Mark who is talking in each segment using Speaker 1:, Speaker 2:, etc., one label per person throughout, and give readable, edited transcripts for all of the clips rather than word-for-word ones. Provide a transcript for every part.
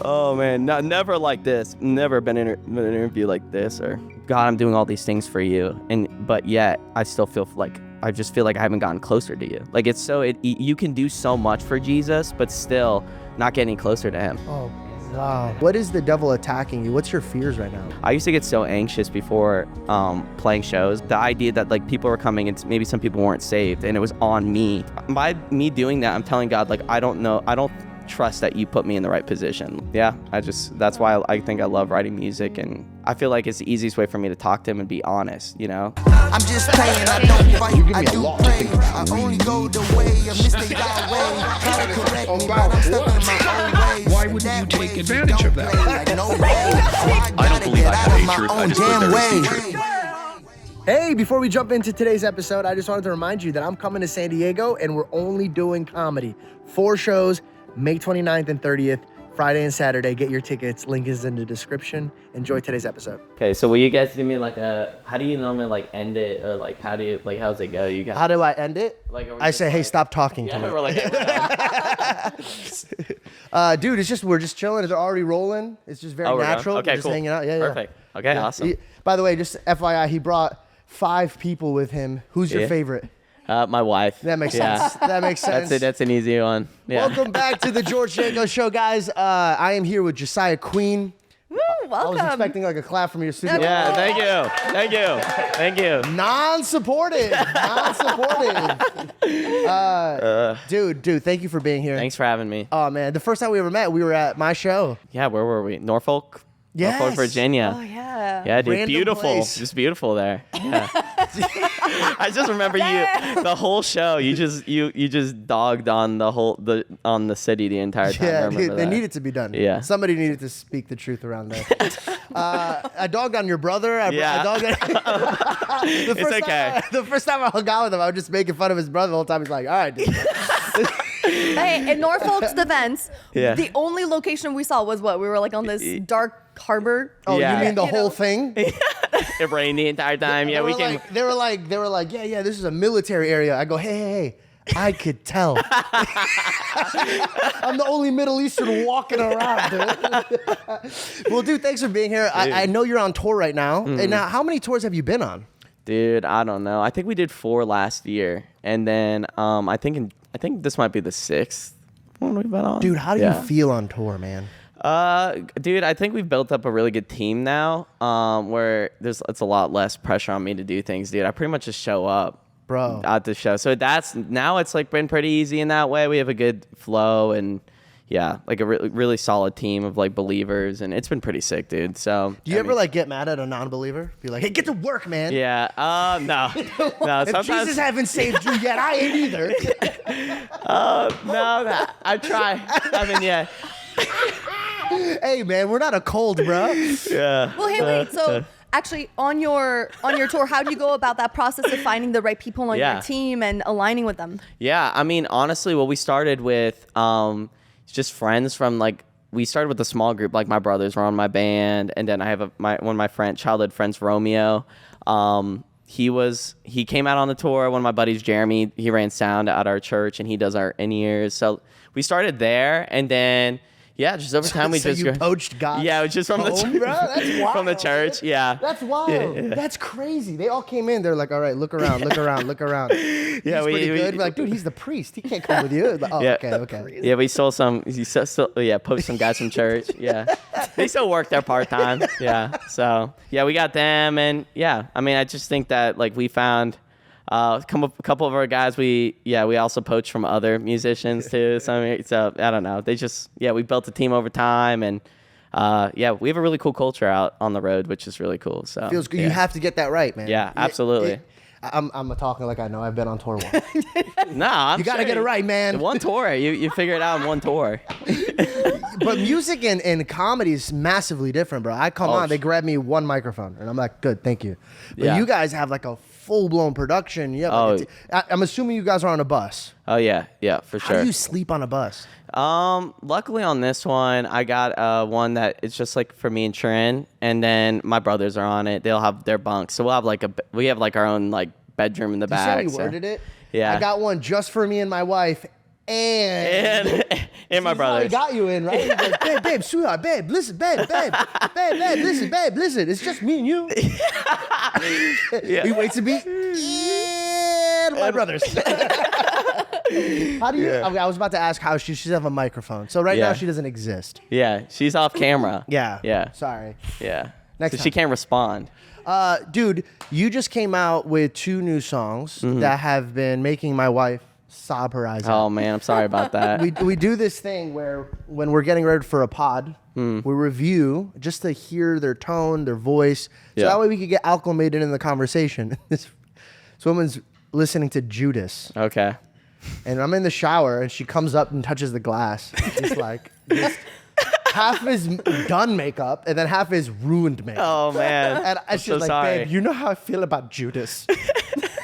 Speaker 1: Oh man, never like this. Never been in an interview like this. Or God, I'm doing all these things for you, but yet I still feel like I haven't gotten closer to you. Like you can do so much for Jesus, but still not getting closer to him.
Speaker 2: Oh, wow. What is the devil attacking you? What's your fears right now?
Speaker 1: I used to get so anxious before playing shows. The idea that like people were coming and maybe some people weren't saved, and it was on me. By me doing that, I'm telling God, like, I don't trust that you put me in the right position. Yeah, that's why I think I love writing music, and I feel like it's the easiest way for me to talk to him and be honest, you know?
Speaker 3: I'm just playing, I don't fight, I do pray. I only go the way of Mr. Yahweh. Try to correct me, but I'm stuck in my own ways.
Speaker 4: Why wouldn't you take advantage of that?
Speaker 3: I don't believe I have any truth, I just believe there is truth.
Speaker 2: Hey, before we jump into today's episode, I just wanted to remind you that I'm coming to San Diego and we're only doing comedy. 4 shows, May 29th and 30th, Friday and Saturday. Get your tickets. Link is in the description. Enjoy today's episode.
Speaker 1: Okay, so will you guys do me like how do you normally like end it, or like how's it go? You guys.
Speaker 2: How do I end it?
Speaker 1: Like,
Speaker 2: I say, hey, stop talking to me.
Speaker 1: we're like,
Speaker 2: Dude, we're just chilling. It's already rolling. It's just very natural.
Speaker 1: Okay,
Speaker 2: we're just
Speaker 1: cool.
Speaker 2: hanging out. Yeah.
Speaker 1: Perfect. Okay, awesome.
Speaker 2: By the way, just FYI, he brought 5 people with him. Who's your favorite?
Speaker 1: My wife.
Speaker 2: That makes sense. That makes sense.
Speaker 1: That's an easy one. Yeah.
Speaker 2: Welcome back to the George Janko Show, guys. I am here with Josiah Queen.
Speaker 5: Woo, welcome.
Speaker 2: I was expecting like a clap from your studio.
Speaker 1: Yeah, thank you.
Speaker 2: Non-supportive. Dude, thank you for being here.
Speaker 1: Thanks for having me.
Speaker 2: Oh, man. The first time we ever met, we were at my show.
Speaker 1: Yeah, where were we? Norfolk, Virginia.
Speaker 5: Oh, yeah.
Speaker 1: Yeah, dude,
Speaker 2: Random
Speaker 1: beautiful.
Speaker 2: place.
Speaker 1: Just beautiful there. Yeah. I just remember the whole show. You just dogged on the city the entire time.
Speaker 2: Yeah,
Speaker 1: I remember
Speaker 2: they
Speaker 1: that.
Speaker 2: needed to be done.
Speaker 1: Yeah.
Speaker 2: Somebody needed to speak the truth around there. I dogged on your brother. I dogged on the first time I hung out with him, I was just making fun of his brother the whole time. He's like, all right, dude.
Speaker 5: Hey, in Norfolk's defense, the only location we saw was what? We were like on this dark harbor.
Speaker 2: Oh,
Speaker 1: Yeah.
Speaker 2: you mean the whole thing?
Speaker 1: It rained the entire time. Yeah,
Speaker 2: They were like, yeah, this is a military area. I go, hey, I could tell. I'm the only Middle Eastern walking around, dude. Well, dude, thanks for being here. I know you're on tour right now. And now, how many tours have you been on?
Speaker 1: Dude, I don't know. I think we did 4 last year, and then I think this might be the 6th one we've been on.
Speaker 2: Dude, how do you feel on tour, man?
Speaker 1: Dude, I think we've built up a really good team now, where it's a lot less pressure on me to do things, dude. I pretty much just show up,
Speaker 2: bro,
Speaker 1: at the show. So it's like been pretty easy in that way. We have a good flow, and yeah, like a really solid team of like believers, and it's been pretty sick, dude. So
Speaker 2: do you ever like get mad at a non-believer? Be like, hey, get to work, man.
Speaker 1: Yeah. No.
Speaker 2: If Jesus haven't saved you yet, I ain't either.
Speaker 1: No. I try. I mean, yeah.
Speaker 2: Hey, man, we're not a cult, bro.
Speaker 1: Yeah.
Speaker 5: Well, hey, wait. So actually, on your tour, how do you go about that process of finding the right people on your team and aligning with them?
Speaker 1: Yeah. I mean, honestly, what we started with, just friends from like, we started with a small group. Like my brothers were on my band, and then I have one of my childhood friends, Romeo. He came out on the tour. One of my buddies, Jeremy, he ran sound at our church, and he does our in-ears. So we started there, and then just over time we
Speaker 2: poached God's
Speaker 1: it was just from the
Speaker 2: bro? That's wild.
Speaker 1: from the church. Yeah,
Speaker 2: that's wild. Yeah. That's crazy. They all came in. They're like, all right, look around. Yeah, he's pretty good. We're like, dude, he's the priest. He can't come with you. Like, okay.
Speaker 1: Yeah, we stole some. Poached some guys from church. Yeah, they still work there part time. Yeah, so we got them, and I mean, I just think that like we found. A couple of our guys, we also poached from other musicians too. So I don't know. We built a team over time, and we have a really cool culture out on the road, which is really cool. So
Speaker 2: feels good. You have to get that right, man.
Speaker 1: Yeah, absolutely.
Speaker 2: I'm talking like I know. I've been on tour once.
Speaker 1: You
Speaker 2: gotta get it right, man.
Speaker 1: One tour, you figure it out in one tour.
Speaker 2: But music and comedy is massively different, bro. I come on, they grab me one microphone, and I'm like, good, thank you. But you guys have like a full-blown production. I'm assuming you guys are on a bus.
Speaker 1: Oh yeah, for sure.
Speaker 2: How do you sleep on a bus?
Speaker 1: Luckily on this one, I got one that it's just like for me and Trin, and then my brothers are on it. They'll have their bunks, so we have like our own like bedroom in the back.
Speaker 2: You see how we worded it?
Speaker 1: Yeah.
Speaker 2: I got one just for me and my wife,
Speaker 1: and my brothers.
Speaker 2: He got you in, right? He's like, babe, sweetheart, babe, listen, babe, listen. It's just me and you.
Speaker 1: Yeah.
Speaker 2: He waits to be and my brothers. How do you?
Speaker 1: Yeah.
Speaker 2: I was about to ask how she should have a microphone. So right now she doesn't exist.
Speaker 1: Yeah, she's off camera.
Speaker 2: Yeah. Sorry.
Speaker 1: Yeah.
Speaker 2: Next
Speaker 1: so
Speaker 2: time.
Speaker 1: she can't respond.
Speaker 2: Dude, you just came out with 2 new songs that have been making my wife sob her eyes out.
Speaker 1: Oh man, I'm sorry about that.
Speaker 2: We do this thing where when we're getting ready for a pod, we review just to hear their tone, their voice, so that way we could get acclimated in the conversation. This woman's listening to Judas.
Speaker 1: Okay.
Speaker 2: And I'm in the shower, and she comes up and touches the glass. It's like half is done makeup, and then half is ruined makeup.
Speaker 1: Oh man.
Speaker 2: And she's
Speaker 1: so
Speaker 2: like,
Speaker 1: sorry.
Speaker 2: babe, you know how I feel about Judas.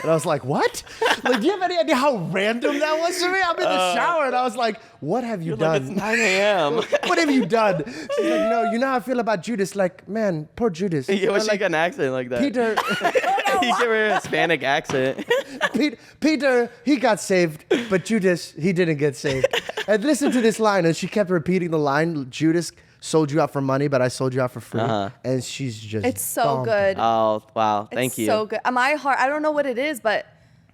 Speaker 2: And I was like, what? Like, do you have any idea how random that was to me? I'm in the shower, and I was like, what have you done?
Speaker 1: Like, it's 9 a.m.
Speaker 2: What have you done? She's like, no, you know how I feel about Judas. Like, man, poor Judas.
Speaker 1: You wish you got an accent like that.
Speaker 2: Peter.
Speaker 1: You give her a Hispanic accent.
Speaker 2: Peter, he got saved, but Judas, he didn't get saved. And listen to this line, and she kept repeating the line, Judas sold you out for money, but I sold you out for free. And she's just
Speaker 5: It's so
Speaker 2: bumping.
Speaker 5: good.
Speaker 1: Oh wow, thank you.
Speaker 5: It's so good. My heart, I don't know what it is, but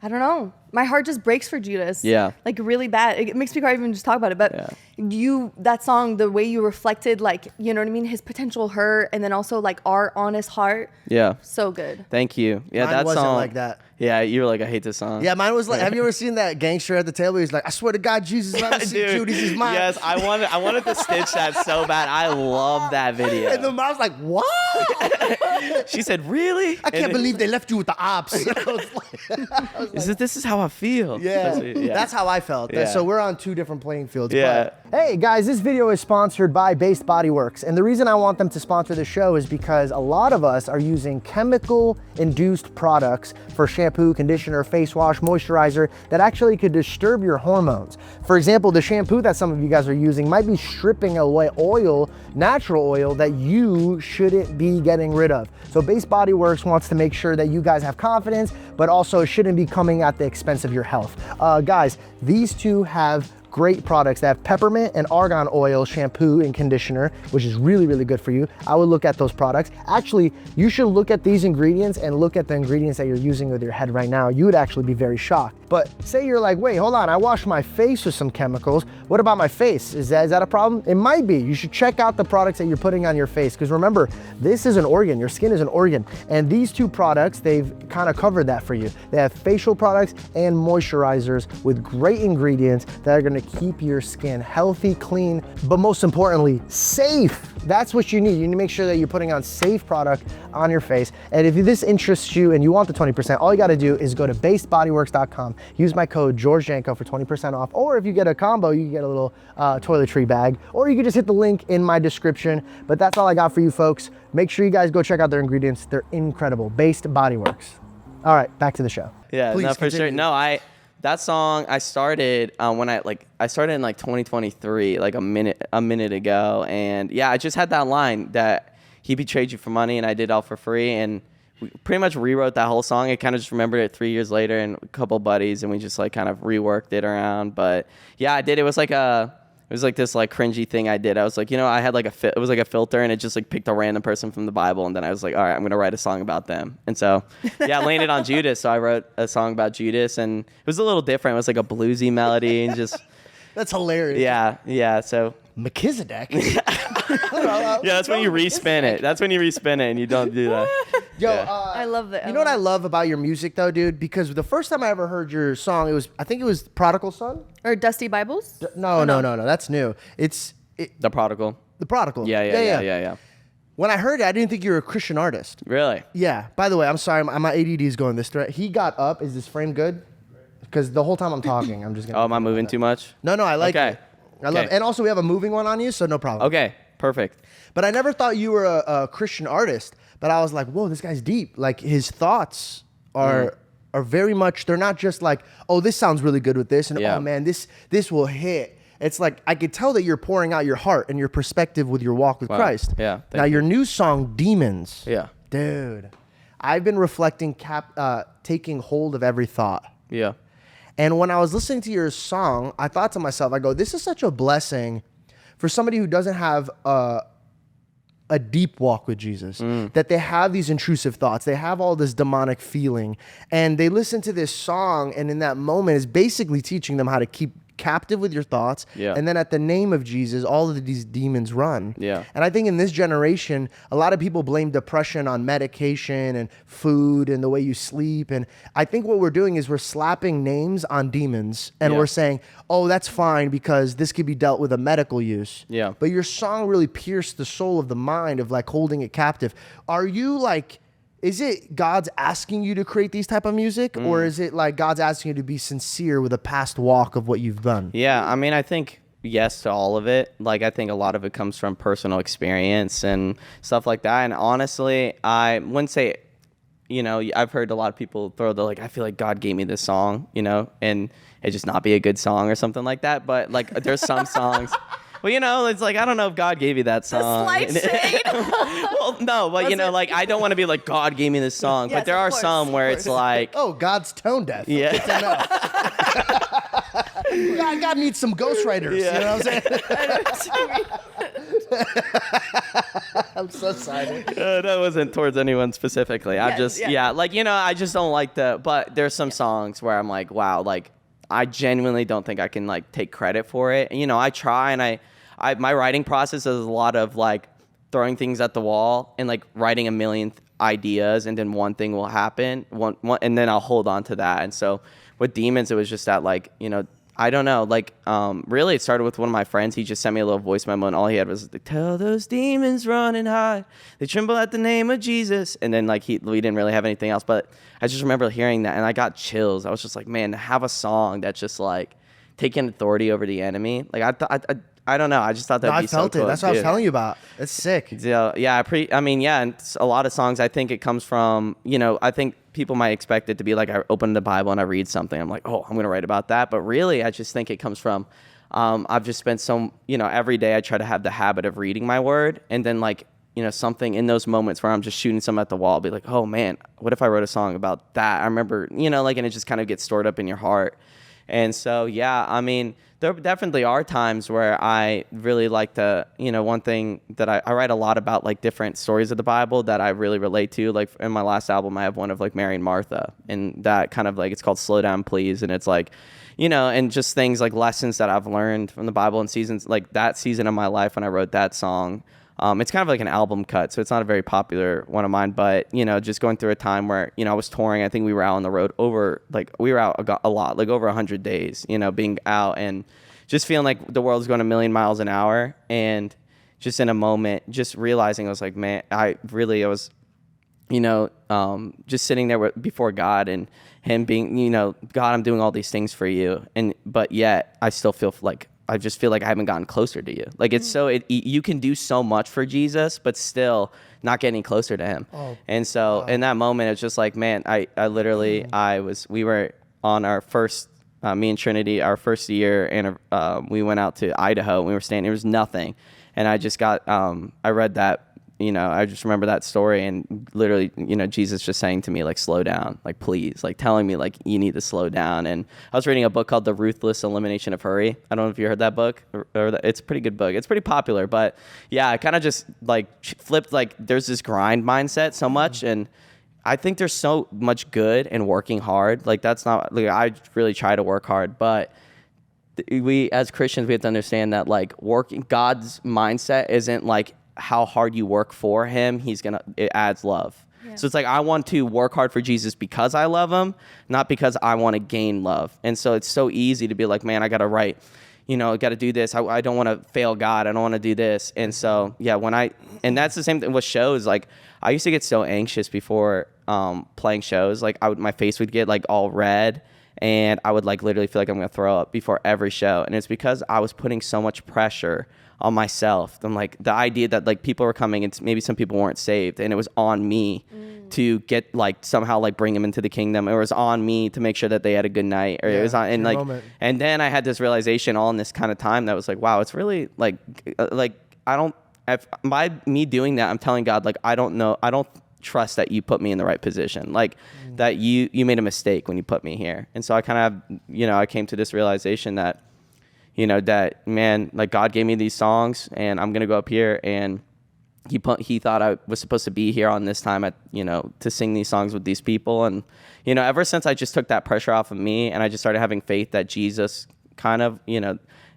Speaker 5: I don't know. My heart just breaks for Judas.
Speaker 1: Yeah.
Speaker 5: Like really bad. It makes me cry even just talk about it. But that song, the way you reflected, like, you know what I mean? His potential hurt, and then also like our honest heart.
Speaker 1: Yeah.
Speaker 5: So good.
Speaker 1: Thank you. Yeah,
Speaker 2: Mine
Speaker 1: that
Speaker 2: wasn't
Speaker 1: song.
Speaker 2: like that.
Speaker 1: Yeah, you were like, I hate this song.
Speaker 2: Yeah, mine was like, have you ever seen that gangster at the table? He's like, I swear to God, Jesus, let me see
Speaker 1: Dude,
Speaker 2: Judas is mine.
Speaker 1: yes, I wanted to stitch that so bad. I love that video.
Speaker 2: And the mom's like, what?
Speaker 1: She said, really?
Speaker 2: I can't believe they left you with the ops. I was like,
Speaker 1: This is how I feel.
Speaker 2: yeah,
Speaker 1: Yeah.
Speaker 2: that's how I felt.
Speaker 1: Yeah.
Speaker 2: So we're on 2 different playing fields.
Speaker 1: Yeah.
Speaker 2: But, hey guys, this video is sponsored by Based Body Works. And the reason I want them to sponsor the show is because a lot of us are using chemical-induced products for shampoo, conditioner, face wash, moisturizer that actually could disturb your hormones. For example, the shampoo that some of you guys are using might be stripping away oil, natural oil, that you shouldn't be getting rid of. So Based Body Works wants to make sure that you guys have confidence, but also shouldn't be coming at the expense of your health. Guys, these 2 have great products. They have peppermint and argan oil shampoo and conditioner, which is really, really good for you. I would look at those products. Actually, you should look at these ingredients and look at the ingredients that you're using with your head right now. You would actually be very shocked. But say you're like, wait, hold on, I washed my face with some chemicals. What about my face? Is that a problem? It might be. You should check out the products that you're putting on your face, because remember, this is an organ. Your skin is an organ. And these 2 products, they've kind of covered that for you. They have facial products and moisturizers with great ingredients that are going to keep your skin healthy, clean, but most importantly, safe. That's what you need. You need to make sure that you're putting on safe product on your face. And if this interests you and you want the 20%, all you got to do is go to basedbodyworks.com. Use my code George Janko for 20% off. Or if you get a combo, you can get a little toiletry bag. Or you can just hit the link in my description. But that's all I got for you folks. Make sure you guys go check out their ingredients. They're incredible. Based Body Works. All right, back to the show.
Speaker 1: Yeah,
Speaker 2: Please
Speaker 1: no, for
Speaker 2: continue.
Speaker 1: sure. No, that song I started when I started in like 2023, like a minute ago, and yeah, I just had that line that he betrayed you for money, and I did all for free, and we pretty much rewrote that whole song. I kind of just remembered it 3 years later, and a couple buddies, and we just like kind of reworked it around. But yeah, I did. It was like this like cringy thing I did. I was like, I had like it was like a filter, and it just like picked a random person from the Bible, and then I was like, all right, I'm gonna write a song about them. And so yeah, I landed on Judas. So I wrote a song about Judas, and it was a little different. It was like a bluesy melody, and just
Speaker 2: That's hilarious.
Speaker 1: yeah. So
Speaker 2: Melchizedek.
Speaker 1: yeah, that's when you respin it. That's when you respin it, and you don't do that.
Speaker 2: Yo,
Speaker 1: Yeah.
Speaker 5: I love that.
Speaker 2: You know what I love about your music though, dude? Because the first time I ever heard your song, I think it was Prodigal Son?
Speaker 5: Or Dusty Bibles?
Speaker 2: No. That's new. It's
Speaker 1: The Prodigal.
Speaker 2: The Prodigal.
Speaker 1: Yeah.
Speaker 2: When I heard it, I didn't think you were a Christian artist.
Speaker 1: Really?
Speaker 2: Yeah. By the way, I'm sorry, my ADD is going this direction. He got up. Is this frame good? Because the whole time I'm talking, I'm just gonna.
Speaker 1: Oh, am I moving too much?
Speaker 2: No, I like
Speaker 1: Okay.
Speaker 2: it. I love it. And also, we have a moving one on you, so no problem.
Speaker 1: Okay, perfect.
Speaker 2: But I never thought you were a Christian artist. But I was like, whoa, this guy's deep. Like his thoughts are very much. They're not just like, oh, this sounds really good with this, and oh man, this will hit. It's like I could tell that you're pouring out your heart and your perspective with your walk with Christ.
Speaker 1: Yeah.
Speaker 2: Now your new song, Demons.
Speaker 1: Yeah.
Speaker 2: Dude, I've been reflecting, taking hold of every thought.
Speaker 1: Yeah.
Speaker 2: And when I was listening to your song, I thought to myself, I go, this is such a blessing for somebody who doesn't have a deep walk with Jesus, that they have these intrusive thoughts, they have all this demonic feeling, and they listen to this song, and in that moment is basically teaching them how to keep captive with your thoughts, and then at the name of Jesus, all of these demons run. And I think in this generation, a lot of people blame depression on medication and food and the way you sleep, and I think what we're doing is we're slapping names on demons, and we're saying, oh, that's fine because this could be dealt with a medical use. But your song really pierced the soul of the mind of like holding it captive. Are you like, is it God's asking you to create these type of music, or is it like God's asking you to be sincere with a past walk of what you've done?
Speaker 1: Yeah, I mean, I think yes to all of it. Like, I think a lot of it comes from personal experience and stuff like that. And honestly, I wouldn't say, you know, I've heard a lot of people throw the like, I feel like God gave me this song, you know, and it just not be a good song or something like that. But like, there's some songs. Well, you know, it's like, I don't know if God gave you that song.
Speaker 5: Slight shade.
Speaker 1: Well, no, but you know, like, I don't want to be like, God gave me this song.
Speaker 5: Yes,
Speaker 1: but there are
Speaker 5: course,
Speaker 1: some where it's like,
Speaker 2: oh, God's tone deaf.
Speaker 1: Yeah.
Speaker 2: Good to know. God needs some ghostwriters. You know what I'm saying? I'm so sorry.
Speaker 1: That wasn't towards anyone specifically. I just, like, you know, I just don't like but there's some songs where I'm like, wow, like, I genuinely don't think I can like take credit for it. And, you know, I try, and my writing process is a lot of like throwing things at the wall and like writing a million ideas, and then one thing will happen, one, and then I'll hold on to that. And so with Demons, it was just that, like, you know, I don't know, like, really it started with one of my friends. He just sent me a little voice memo, and all he had was like, tell those demons run and hide, they tremble at the name of Jesus. And then like we didn't really have anything else, but I just remember hearing that and I got chills. I was just like, man, to have a song that's just like taking authority over the enemy. Like I don't know. I just thought that'd be so cool. I felt it.
Speaker 2: That's what I was telling you about. It's sick.
Speaker 1: Yeah, I mean, and a lot of songs, I think it comes from, you know, I think people might expect it to be like, I open the Bible and I read something. I'm like, oh, I'm going to write about that. But really, I just think it comes from, I've just spent you know, every day I try to have the habit of reading my word. And then like, you know, something in those moments where I'm just shooting some at the wall, I'll be like, oh man, what if I wrote a song about that? I remember, you know, like, and it just kind of gets stored up in your heart. And so, yeah, I mean, there definitely are times where I really like to, you know, one thing that I write a lot about, like, different stories of the Bible that I really relate to. Like, in my last album, I have one of, like, Mary and Martha, and that kind of, like, it's called Slow Down, Please. And it's like, you know, and just things like lessons that I've learned from the Bible and seasons, like that season of my life when I wrote that song. It's kind of like an album cut, so it's not a very popular one of mine, but, you know, just going through a time where, you know, I was touring. I think we were out on the road we were out a lot, like over 100 days, you know, being out and just feeling like the world's going a million miles an hour. And just in a moment, just realizing, I was like, man, I was, you know, just sitting there before God and him being, you know, God, I'm doing all these things for you. But yet I still feel like, I just feel like I haven't gotten closer to you. Like, it's you can do so much for Jesus, but still not getting closer to him. And so in that moment, it's just like, man, I literally, we were on our first, me and Trinity, our first year, and we went out to Idaho, and we were staying, there was nothing. And I just got, I read that, you know, I just remember that story, and literally, you know, Jesus just saying to me, like, slow down, like, please, like, telling me, like, you need to slow down. And I was reading a book called The Ruthless Elimination of Hurry. I don't know if you heard that book, it's a pretty good book. It's pretty popular, but yeah, I kind of just like flipped, like, there's this grind mindset so much, and I think there's so much good in working hard. Like, that's not, like, I really try to work hard, but we as Christians, we have to understand that, like, God's mindset isn't like how hard you work for him. It adds love. Yeah. So it's like, I want to work hard for Jesus because I love him, not because I want to gain love. And so it's so easy to be like, man, I got to write, you know, I got to do this. I don't want to fail God. I don't want to do this. And so, yeah, and that's the same thing with shows. Like, I used to get so anxious before playing shows. Like, my face would get like all red, and I would like literally feel like I'm going to throw up before every show. And it's because I was putting so much pressure on myself. I'm like, the idea that like people were coming and maybe some people weren't saved, and it was on me to get, like, somehow like bring them into the kingdom. It was on me to make sure that they had a good night, or it was on, and like moment. And then I had this realization all in this kind of time that was like, wow, it's really like by me doing that, I'm telling God, like, I don't trust that you put me in the right position, like that you made a mistake when you put me here. And so I kind of, I came to this realization that, that, man, like God gave me these songs and I'm going to go up here, and he thought I was supposed to be here on this time to sing these songs with these people. And, ever since I just took that pressure off of me and I just started having faith that Jesus kind of,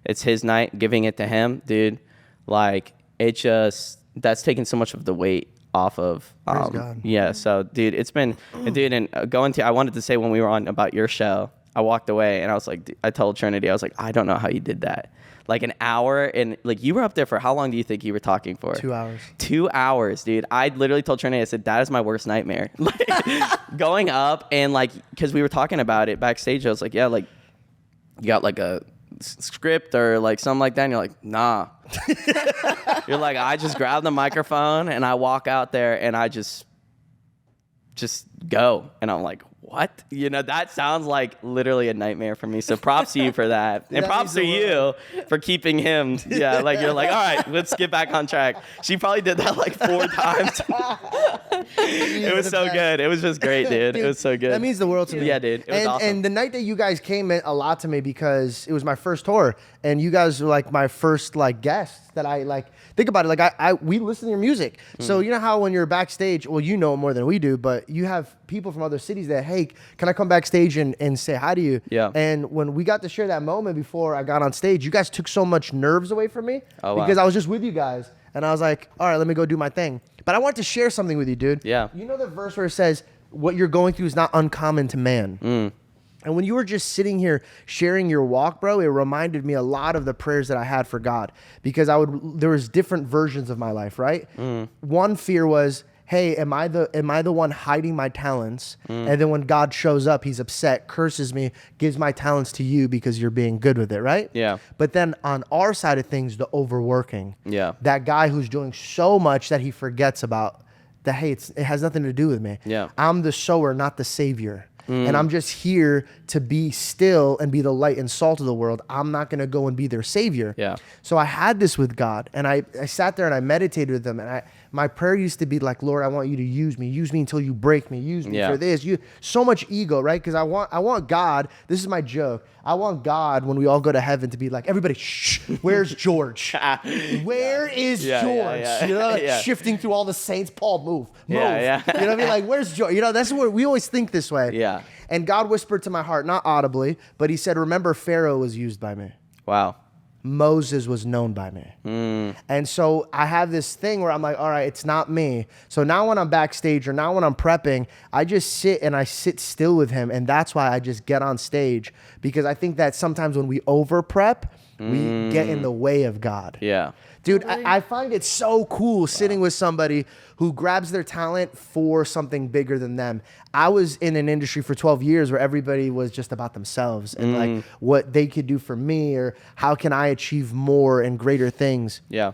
Speaker 1: it's his night, giving it to him, dude, like that's taken so much of the weight off of,
Speaker 2: God.
Speaker 1: yeah. So dude, it's been, dude, and I wanted to say when we were on about your show, I walked away and I was like, I told Trinity, I was like, I don't know how you did that. Like an hour, and like you were up there for how long do you think you were talking for?
Speaker 2: 2 hours.
Speaker 1: 2 hours, dude. I literally told Trinity, I said, that is my worst nightmare. Like going up and like, because we were talking about it backstage, I was like, yeah, like you got like a script or like something like that, and you're like, nah. You're like, I just grab the microphone and I walk out there and I just go, and I'm like, what? That sounds like literally a nightmare for me. So props to you for that. And props to you for keeping him. Yeah, like you're like, all right, let's get back on track. She probably did that like 4 times. It was so good. It was just great, dude. It was so good.
Speaker 2: That means the world to me.
Speaker 1: Yeah, dude. It was awesome.
Speaker 2: And the night that you guys came meant a lot to me because it was my first tour, and you guys were like my first like guests that I like. Think about it. Like we listen to your music. So you know how when you're backstage, well, you know more than we do, but you have people from other cities that, hey, can I come backstage and say hi to you?
Speaker 1: Yeah.
Speaker 2: And when we got to share that moment before I got on stage, you guys took so much nerves away from me because I was just with you guys. And I was like, all right, let me go do my thing. But I want to share something with you, dude.
Speaker 1: Yeah.
Speaker 2: You know the verse where it says, what you're going through is not uncommon to man. And when you were just sitting here sharing your walk, bro, it reminded me a lot of the prayers that I had for God, because there was different versions of my life, right? One fear was, hey, am I the one hiding my talents? And then when God shows up, he's upset, curses me, gives my talents to you because you're being good with it, right?
Speaker 1: Yeah.
Speaker 2: But then on our side of things, the overworking.
Speaker 1: Yeah.
Speaker 2: That guy who's doing so much that he forgets about that, hey, it has nothing to do with me.
Speaker 1: Yeah.
Speaker 2: I'm the sower, not the savior. And I'm just here to be still and be the light and salt of the world. I'm not going to go and be their savior.
Speaker 1: Yeah.
Speaker 2: So I had this with God, and I sat there and I meditated with him, and my prayer used to be like, Lord, I want you to use me until you break me, use me for this. So much ego, right? Because I want God. This is my joke. I want God when we all go to heaven to be like, everybody, shh, where's George? Where is George? Shifting through all the saints. Paul, move.
Speaker 1: Yeah.
Speaker 2: You know what I mean? Like, where's George? That's what we always think this way.
Speaker 1: Yeah.
Speaker 2: And God whispered to my heart, not audibly, but he said, remember, Pharaoh was used by me.
Speaker 1: Wow.
Speaker 2: Moses was known by me. And so I have this thing where I'm like, all right, it's not me. So now when I'm backstage or now when I'm prepping, I just sit and I sit still with him. And that's why I just get on stage, because I think that sometimes when we over prep, we get in the way of God.
Speaker 1: Yeah.
Speaker 2: Dude, I find it so cool sitting with somebody who grabs their talent for something bigger than them. I was in an industry for 12 years where everybody was just about themselves and like what they could do for me, or how can I achieve more and greater things.
Speaker 1: Yeah.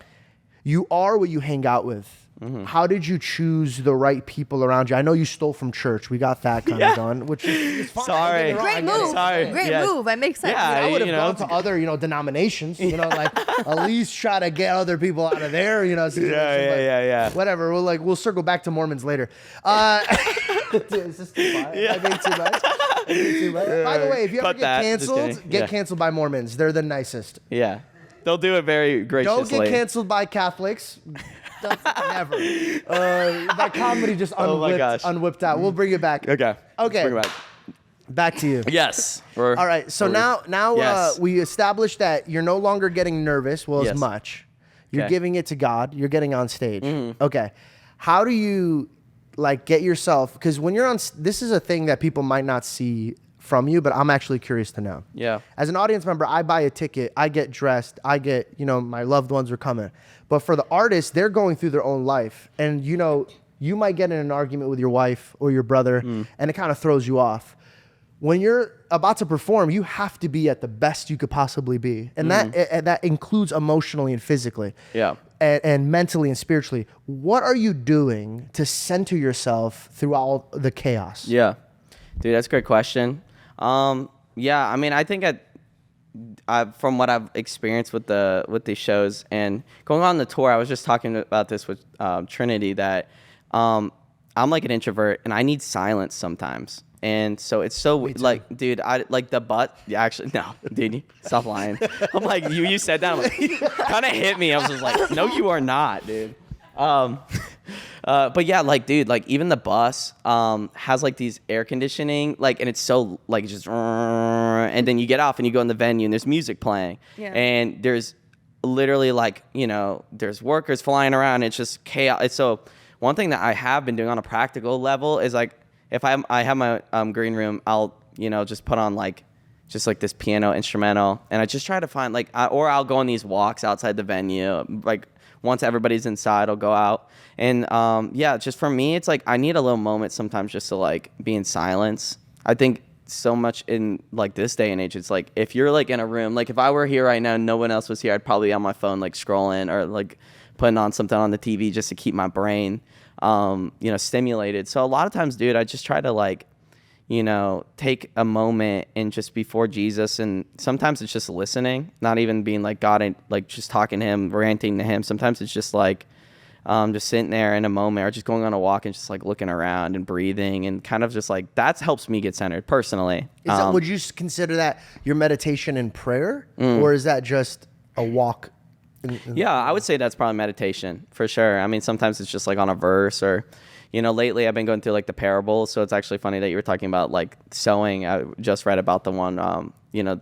Speaker 2: You are what you hang out with. How did you choose the right people around you? I know you stole from church. We got that kind of done, which is fine.
Speaker 1: Sorry.
Speaker 5: Great move.
Speaker 1: Sorry.
Speaker 5: Great move. That makes sense.
Speaker 1: Yeah,
Speaker 2: I would have gone to other, denominations, like at least try to get other people out of their, situation.
Speaker 1: Yeah.
Speaker 2: Whatever. We'll circle back to Mormons later. Is this too far? I think too much. By the way, if you ever
Speaker 1: Cut
Speaker 2: get
Speaker 1: that.
Speaker 2: canceled, get canceled by Mormons. They're the nicest.
Speaker 1: Yeah. They'll do it very graciously.
Speaker 2: Don't get canceled by Catholics. Never. My comedy just unwhipped out. We'll bring it back.
Speaker 1: Okay. Let's bring it back.
Speaker 2: Back to you.
Speaker 1: Yes.
Speaker 2: All right. So now
Speaker 1: Yes.
Speaker 2: we established that you're no longer getting nervous as
Speaker 1: Yes.
Speaker 2: much. You're
Speaker 1: Okay.
Speaker 2: giving it to God. You're getting on stage. Okay. How do you get yourself? Because when you're on, this is a thing that people might not see from you, but I'm actually curious to know.
Speaker 1: Yeah.
Speaker 2: As an audience member, I buy a ticket, I get dressed, I get, my loved ones are coming. But for the artists, they're going through their own life. And, you might get in an argument with your wife or your brother, and it kind of throws you off. When you're about to perform, you have to be at the best you could possibly be. And that includes emotionally and physically.
Speaker 1: Yeah.
Speaker 2: And mentally and spiritually. What are you doing to center yourself through all the chaos?
Speaker 1: Yeah. Dude, that's a great question. Yeah, I mean, I think from what I've experienced with these shows and going on the tour, I was just talking about this with Trinity, that I'm like an introvert and I need silence sometimes. And so it's so like, dude, I like the butt. Yeah, actually, no, dude, stop lying. I'm like, you said that. I'm like, kind of hit me. I was just like, no, you are not, dude. But yeah, like, dude, like even the bus has like these air conditioning, like, and it's so like just, and then you get off and you go in the venue and there's music playing, and there's literally like, you know, there's workers flying around. It's just chaos. It's so one thing that I have been doing on a practical level is like, if I have my green room, I'll, you know, just put on like just like this piano instrumental, and I just try to find like, or I'll go on these walks outside the venue. Like once everybody's inside, I'll go out, and yeah, just for me, it's like I need a little moment sometimes just to like be in silence. I think so much in like this day and age, it's like if you're like in a room, like if I were here right now and no one else was here, I'd probably be on my phone like scrolling or like putting on something on the TV just to keep my brain you know, stimulated. So a lot of times, dude, I just try to like, you know, take a moment and just before Jesus, and sometimes it's just listening, not even being like God and like just talking to him, ranting to him. Sometimes it's just like just sitting there in a moment or just going on a walk and just like looking around and breathing and kind of just like that helps me get centered personally.
Speaker 2: Would you consider that your meditation and prayer, or is that just a walk?
Speaker 1: Yeah, I would say that's probably meditation for sure. I mean, sometimes it's just like on a verse or, you know, lately I've been going through like the parables. So it's actually funny that you were talking about like sowing. I just read about the one, you know,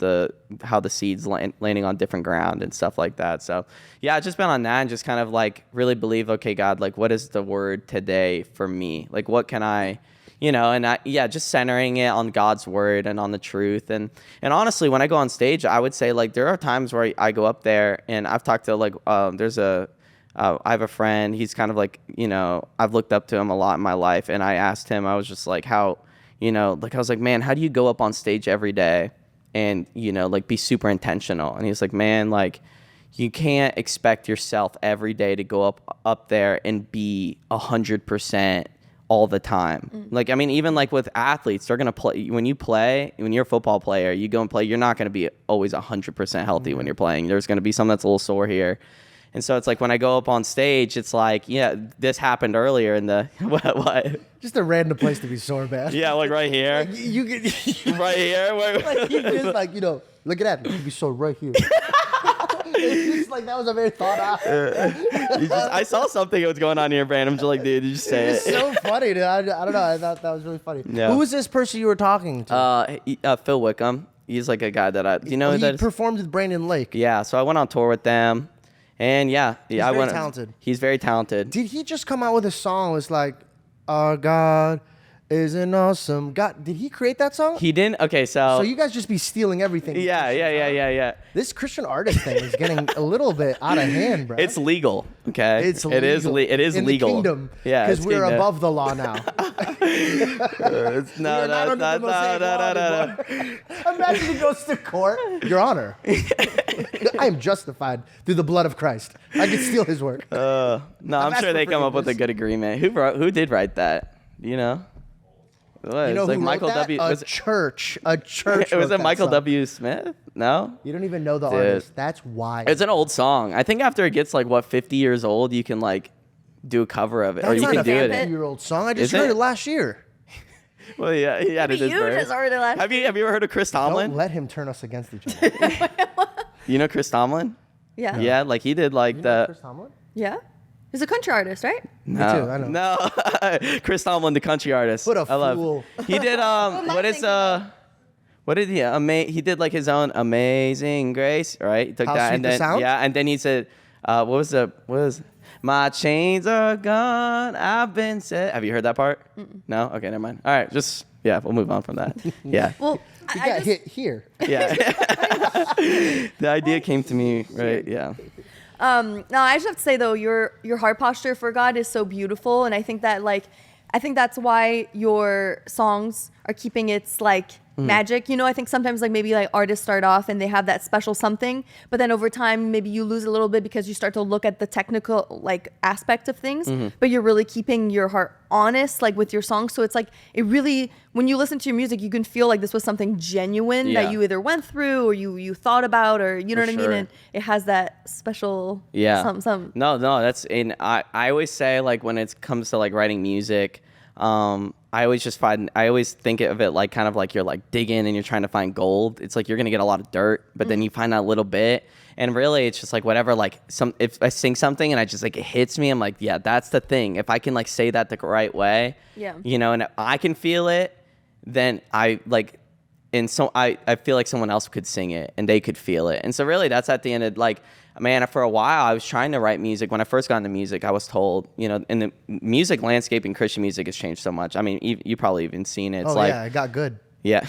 Speaker 1: how the seeds landing on different ground and stuff like that. So yeah, I've just been on that and just kind of like really believe, okay, God, like what is the word today for me? Like what can I, you know, and just centering it on God's word and on the truth. And honestly, when I go on stage, I would say like there are times where I go up there and I've talked to like, I have a friend, he's kind of like, you know, I've looked up to him a lot in my life. And I asked him, I was just like, how, you know, like I was like, man, how do you go up on stage every day and, you know, like be super intentional? And he was like, man, like you can't expect yourself every day to go up there and be 100% all the time. Like, I mean, even like with athletes, they're going to play, when you're a football player, you go and play, you're not going to be always 100% healthy when you're playing. There's going to be something that's a little sore here. And so it's like when I go up on stage, it's like, yeah, this happened earlier in the, what?
Speaker 2: Just a random place to be sore, man.
Speaker 1: Yeah, like right here.
Speaker 2: Like you could,
Speaker 1: right here.
Speaker 2: like you just like, you know, look at that. You could be sore right here. It's just like that was a very thought out.
Speaker 1: I saw something that was going on in your brain. I'm just like, dude, you just say it.
Speaker 2: It's so funny, dude. I don't know. I thought that was really funny.
Speaker 1: Yeah.
Speaker 2: Who was this person you were talking to?
Speaker 1: Phil Wickham. He's like a guy that you know who that is?
Speaker 2: Performed with Brandon Lake.
Speaker 1: Yeah, so I went on tour with them, and he's
Speaker 2: very talented.
Speaker 1: He's very talented.
Speaker 2: Did he just come out with a song? It was like, "Our God is an awesome God." Did he create that song?
Speaker 1: He didn't. Okay, so
Speaker 2: you guys just be stealing everything.
Speaker 1: Yeah.
Speaker 2: This Christian artist thing is getting a little bit out of hand, bro.
Speaker 1: It's legal. Okay,
Speaker 2: it is
Speaker 1: legal.
Speaker 2: In
Speaker 1: legal.
Speaker 2: The kingdom.
Speaker 1: Yeah,
Speaker 2: because we're above the law now.
Speaker 1: No.
Speaker 2: Imagine he goes to court. Your Honor, I am justified through the blood of Christ. I can steal his work.
Speaker 1: No, I'm sure they come up with a good agreement. Who did write that? Do you know?
Speaker 2: You know
Speaker 1: like
Speaker 2: who
Speaker 1: Michael
Speaker 2: wrote that?
Speaker 1: W.
Speaker 2: A church. Was
Speaker 1: it Michael W. Smith? No.
Speaker 2: You don't even know the artist. That's why.
Speaker 1: It's an old song. I think after it gets like 50 years old, you can like do a cover of it, or you can do it.
Speaker 2: 50-year-old song. I just heard it last year.
Speaker 1: Well, yeah, he added his verse.
Speaker 5: Just heard it last
Speaker 1: Have you ever heard of Chris Tomlin?
Speaker 2: Don't let him turn us against each other.
Speaker 1: You know Chris Tomlin?
Speaker 5: Yeah.
Speaker 1: Yeah, like he did like the.
Speaker 2: Chris Tomlin?
Speaker 5: Yeah. He's a country artist, right?
Speaker 2: Me too, I know.
Speaker 1: No, Chris Tomlin, the country artist.
Speaker 2: What a
Speaker 1: fool. He did what did he he did like his own Amazing Grace, right? He took
Speaker 2: How
Speaker 1: that
Speaker 2: Sweet
Speaker 1: and
Speaker 2: the
Speaker 1: then
Speaker 2: Sound?
Speaker 1: and then he said what was my chains are gone, I've been set. Have you heard that part? No? Okay, never mind. All right, we'll move on from that. Yeah.
Speaker 5: Well,
Speaker 2: You got hit here.
Speaker 1: Yeah. The idea came to me, right? Yeah.
Speaker 5: No, I just have to say though, your heart posture for God is so beautiful, and I think that's why your songs are keeping its like magic. You know, I think sometimes like maybe like artists start off and they have that special something, but then over time maybe you lose a little bit because you start to look at the technical like aspect of things, but you're really keeping your heart honest like with your songs. So it's like it really, when you listen to your music, you can feel like this was something genuine that you either went through or you thought about, or you know what I mean, and it has that special some
Speaker 1: no that's, and I always say like when it comes to like writing music, I always think of it like kind of like you're like digging and you're trying to find gold. It's like you're gonna get a lot of dirt, but then you find that little bit, and really it's just like whatever. Like if I sing something and I just like it hits me, I'm like, yeah, that's the thing. If I can like say that the right way, you know, and I can feel it, then I like. And so I feel like someone else could sing it and they could feel it. And so really that's at the end of like, man, for a while I was trying to write music. When I first got into music, I was told, you know, and the music landscape in Christian music has changed so much. I mean, you probably even seen it. It's
Speaker 2: yeah, it got good.
Speaker 1: Yeah.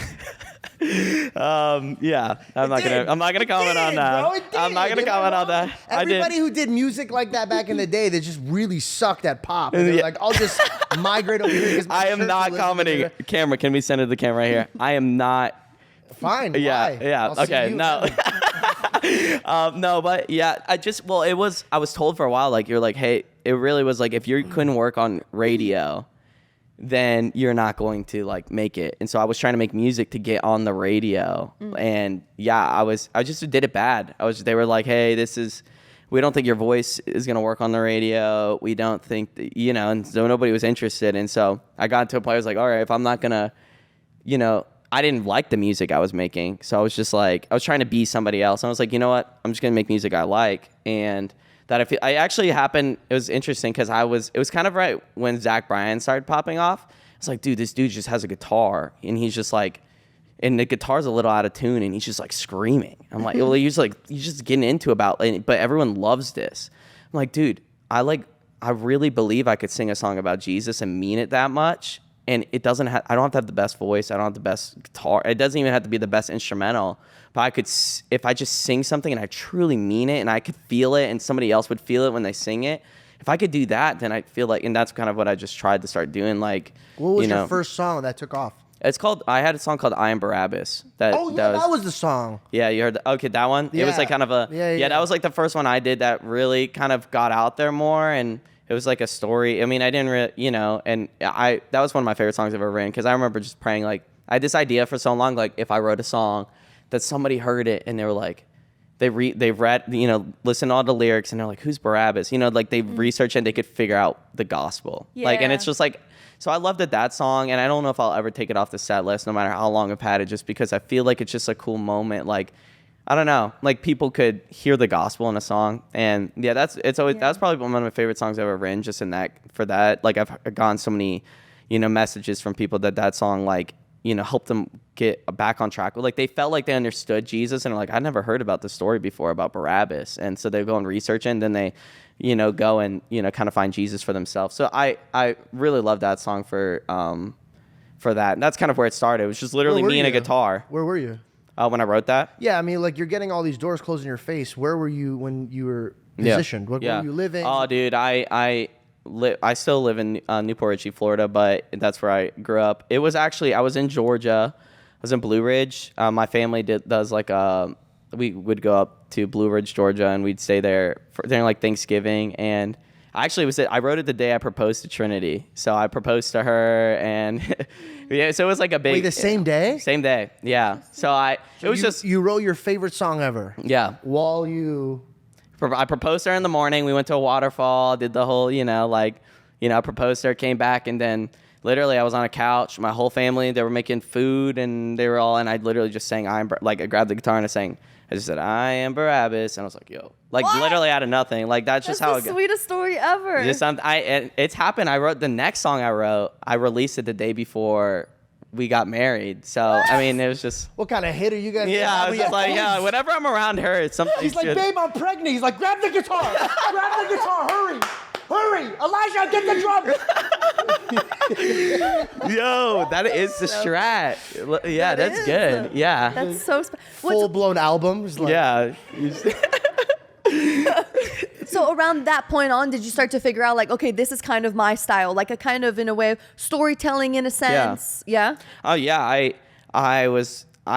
Speaker 1: Yeah. I'm not gonna comment on that. I'm not gonna comment on that.
Speaker 2: Everybody who did music like that back in the day, they just really sucked at pop. And they're like, I'll just migrate over here.
Speaker 1: I am not commenting. Camera, can we send it to the camera right here? I am not.
Speaker 2: Fine.
Speaker 1: Yeah.
Speaker 2: Why?
Speaker 1: Yeah.
Speaker 2: I'll
Speaker 1: Okay. No. No, but yeah, I was told for a while, like, you're like, hey, it really was like, if you couldn't work on radio, then you're not going to like make it. And so I was trying to make music to get on the radio. And yeah, I just did it bad. They were like, hey, we don't think your voice is going to work on the radio. We don't think that, you know, and so nobody was interested. And so I got to a point, I was like, all right, if I'm not going to, you know, I didn't like the music I was making. So I was just like, I was trying to be somebody else. And I was like, you know what? I'm just going to make music I like. And that I actually happened, it was interesting because it was kind of right when Zach Bryan started popping off. It's like, dude, this dude just has a guitar and he's just like, and the guitar's a little out of tune and he's just like screaming. I'm like, well, he's just getting into but everyone loves this. I'm like, dude, I really believe I could sing a song about Jesus and mean it that much. And I don't have to have the best voice. I don't have the best guitar. It doesn't even have to be the best instrumental. But if I just sing something and I truly mean it and I could feel it and somebody else would feel it when they sing it, if I could do that, then I feel like, and that's kind of what I just tried to start doing. Like,
Speaker 2: what was your first song that took off?
Speaker 1: I had a song called I Am Barabbas.
Speaker 2: That was the song.
Speaker 1: Yeah, you heard okay, that one?
Speaker 2: Yeah.
Speaker 1: It was like kind of that was like the first one I did that really kind of got out there more, and it was like a story. I mean, I didn't really, you know, and that was one of my favorite songs I've ever written because I remember just praying, like, I had this idea for so long, like, if I wrote a song that somebody heard it and they were like, they've read, you know, listened to all the lyrics and they're like, who's Barabbas? You know, like they researched and they could figure out the gospel.
Speaker 5: Yeah.
Speaker 1: Like, and it's just like, so I loved that song, and I don't know if I'll ever take it off the set list, no matter how long I've had it, just because I feel like it's just a cool moment. Like, I don't know, like people could hear the gospel in a song, and yeah, that's probably one of my favorite songs I've ever written. Just for that, like I've gotten so many, you know, messages from people that song, like, you know, helped them get back on track. Like they felt like they understood Jesus, and they're like, I never heard about this story before about Barabbas, and so they go and research it, and then they, you know, go and, you know, kind of find Jesus for themselves. So I really love that song for that, and that's kind of where it started. It was just literally me and a guitar.
Speaker 2: Where were you?
Speaker 1: When I wrote that?
Speaker 2: Yeah, I mean, like, you're getting all these doors closed in your face. Where were you when you were positioned? Where were you living?
Speaker 1: Oh, dude, I still live in Newport Richey, Florida, but that's where I grew up. It was actually, I was in Georgia. I was in Blue Ridge. My family does like we would go up to Blue Ridge, Georgia, and we'd stay there during like Thanksgiving. And I wrote it the day I proposed to Trinity. So I proposed to her, and yeah, so it was like a big.
Speaker 2: Wait, the same day?
Speaker 1: Same day, yeah. So
Speaker 2: you wrote your favorite song ever.
Speaker 1: Yeah.
Speaker 2: While you.
Speaker 1: I proposed to her in the morning. We went to a waterfall, did the whole, I proposed to her, came back, and then literally I was on a couch. My whole family, they were making food, and they were all, and I literally just sang, I grabbed the guitar and I just said, I am Barabbas, and I was like, yo, like what? Literally out of nothing. Like that's just how
Speaker 5: the sweetest story ever.
Speaker 1: It's happened. I wrote the next song I released it the day before we got married. So, what? I mean, it was just...
Speaker 2: What kind of hit are you guys...
Speaker 1: Yeah, I was just like, yeah, whenever I'm around her, it's something...
Speaker 2: He's like, babe, I'm pregnant. He's like, grab the guitar. Grab the guitar. Hurry. Elijah, get the drum.
Speaker 1: Yo, that is the strat. Yeah, that's good. Yeah.
Speaker 5: That's so...
Speaker 2: Full-blown albums.
Speaker 1: Like, yeah.
Speaker 5: So around that point on, did you start to figure out, like, okay, this is kind of my style, like a kind of, in a way, of storytelling in a sense? Yeah?
Speaker 1: Oh, yeah. I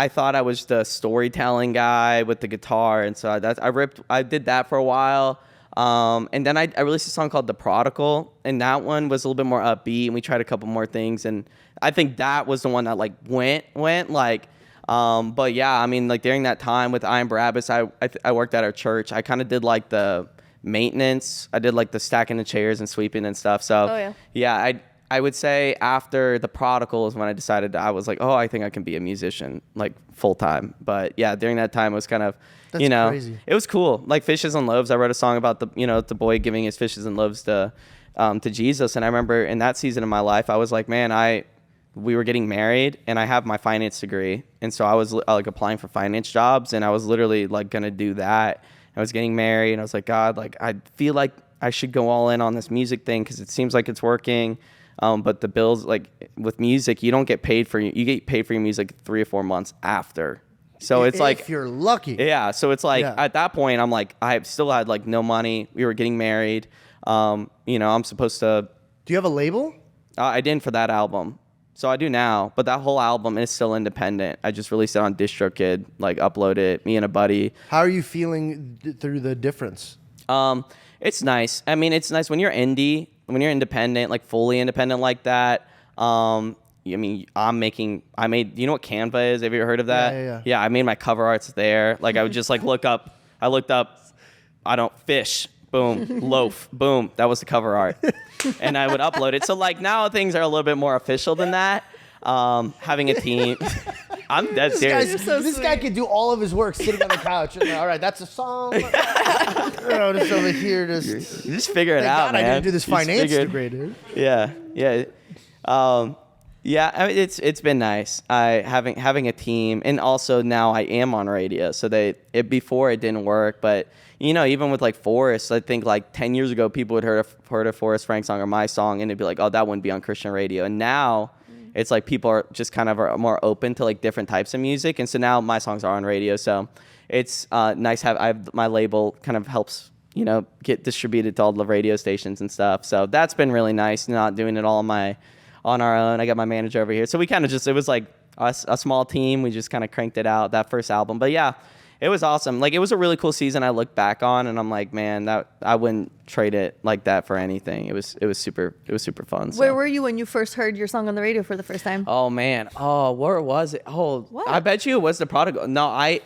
Speaker 1: thought I was the storytelling guy with the guitar, and so I did that for a while. And then I released a song called The Prodigal, and that one was a little bit more upbeat, and we tried a couple more things, and I think that was the one that, like, went, like... but yeah, I mean, like during that time with I Am Barabbas, I worked at our church. I kind of did like the maintenance. I did like the stacking the chairs and sweeping and stuff. So yeah, I would say after the Prodigal is when I decided I was like, oh, I think I can be a musician like full time. But yeah, during that time it was kind of,
Speaker 2: That's crazy.
Speaker 1: it was cool. Like Fishes and Loaves. I wrote a song about the boy giving his fishes and loaves to Jesus. And I remember in that season of my life, I was like, man, we were getting married and I have my finance degree. And so I was like applying for finance jobs and I was literally like going to do that. I was getting married and I was like, God, like I feel like I should go all in on this music thing because it seems like it's working. But the bills, like with music, you don't get paid for you get paid for your music 3 or 4 months after. So it's like,
Speaker 2: if you're lucky.
Speaker 1: Yeah. So it's like at that point, I'm like, I still had like no money. We were getting married. I'm supposed to.
Speaker 2: Do you have a label?
Speaker 1: I didn't for that album. So I do now, but that whole album is still independent. I just released it on DistroKid, like uploaded it, me and a buddy.
Speaker 2: How are you feeling through the difference?
Speaker 1: It's nice. I mean, it's nice when you're indie, when you're independent, like fully independent like that. I mean, I made, you know what Canva is? Have you ever heard of that?
Speaker 2: Yeah,
Speaker 1: I made my cover arts there. Like I would just like looked up, fish, boom, loaf, boom. That was the cover art. And I would upload it. So like now things are a little bit more official than that. Having a team. I'm dead serious.
Speaker 2: This guy could do all of his work sitting on the couch. And, all right, that's a song. Just over here.
Speaker 1: Just figure it out, man.
Speaker 2: I didn't do this finance degree, dude.
Speaker 1: Yeah. Yeah, I mean, it's been nice. Having a team, and also now I am on radio. So before it didn't work, but even with like Forrest, I think like 10 years ago people would heard a Forrest Frank song or my song, and it'd be like, oh, that wouldn't be on Christian radio. And now it's like people are just kind of are more open to like different types of music, and so now my songs are on radio. So it's nice. My label kind of helps get distributed to all the radio stations and stuff. So that's been really nice. Not doing it all on our own. I got my manager over here. So we kind of it was like a small team. We just kind of cranked it out, that first album. But yeah, it was awesome. Like it was a really cool season I look back on and I'm like, man, that I wouldn't trade it like that for anything. It was super fun. So.
Speaker 5: Where were you when you first heard your song on the radio for the first time?
Speaker 1: Oh man. Oh, where was it? Oh,
Speaker 5: what?
Speaker 1: I bet you it was the Prodigal. No, I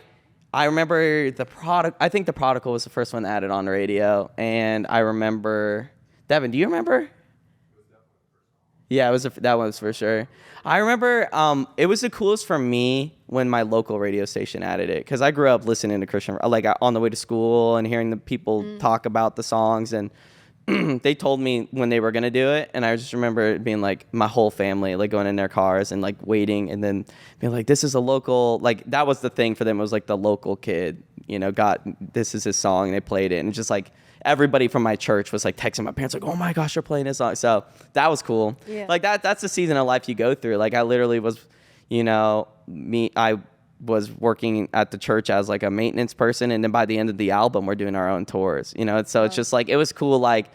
Speaker 1: remember the Prodigal. I think the Prodigal was the first one added on the radio. And I remember, Devin, do you remember? Yeah, that was for sure. I remember it was the coolest for me when my local radio station added it, because I grew up listening to Christian, like on the way to school and hearing the people talk about the songs, and they told me when they were gonna do it, and I just remember it being like my whole family like going in their cars and like waiting, and then being like, this is a local, like that was the thing for them. It was like the local kid, this is his song, and they played it, and just like everybody from my church was like texting my parents like, oh my gosh, you're playing this song. So that was cool.
Speaker 5: Yeah.
Speaker 1: Like that's the season of life you go through. Like I literally was, I was working at the church as like a maintenance person, and then by the end of the album we're doing our own tours, so it's just like, it was cool. Like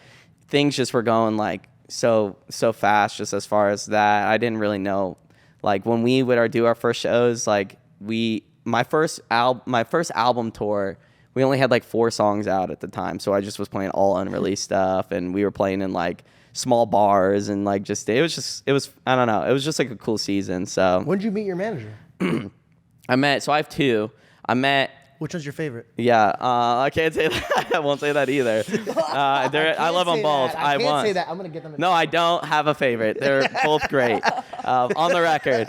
Speaker 1: things just were going like so fast, just as far as that. I didn't really know, like when we would do our first shows, like my first album tour, we only had like 4 songs out at the time. So I just was playing all unreleased stuff, and we were playing in like small bars, and like it was I don't know. It was just like a cool season. So
Speaker 2: when did you meet your manager?
Speaker 1: so I have 2.
Speaker 2: Which one's your favorite?
Speaker 1: Yeah, I can't say that. I won't say that either. I love them both.
Speaker 2: I can't say that. I'm gonna get them.
Speaker 1: No, I don't have a favorite. They're both great. On the record,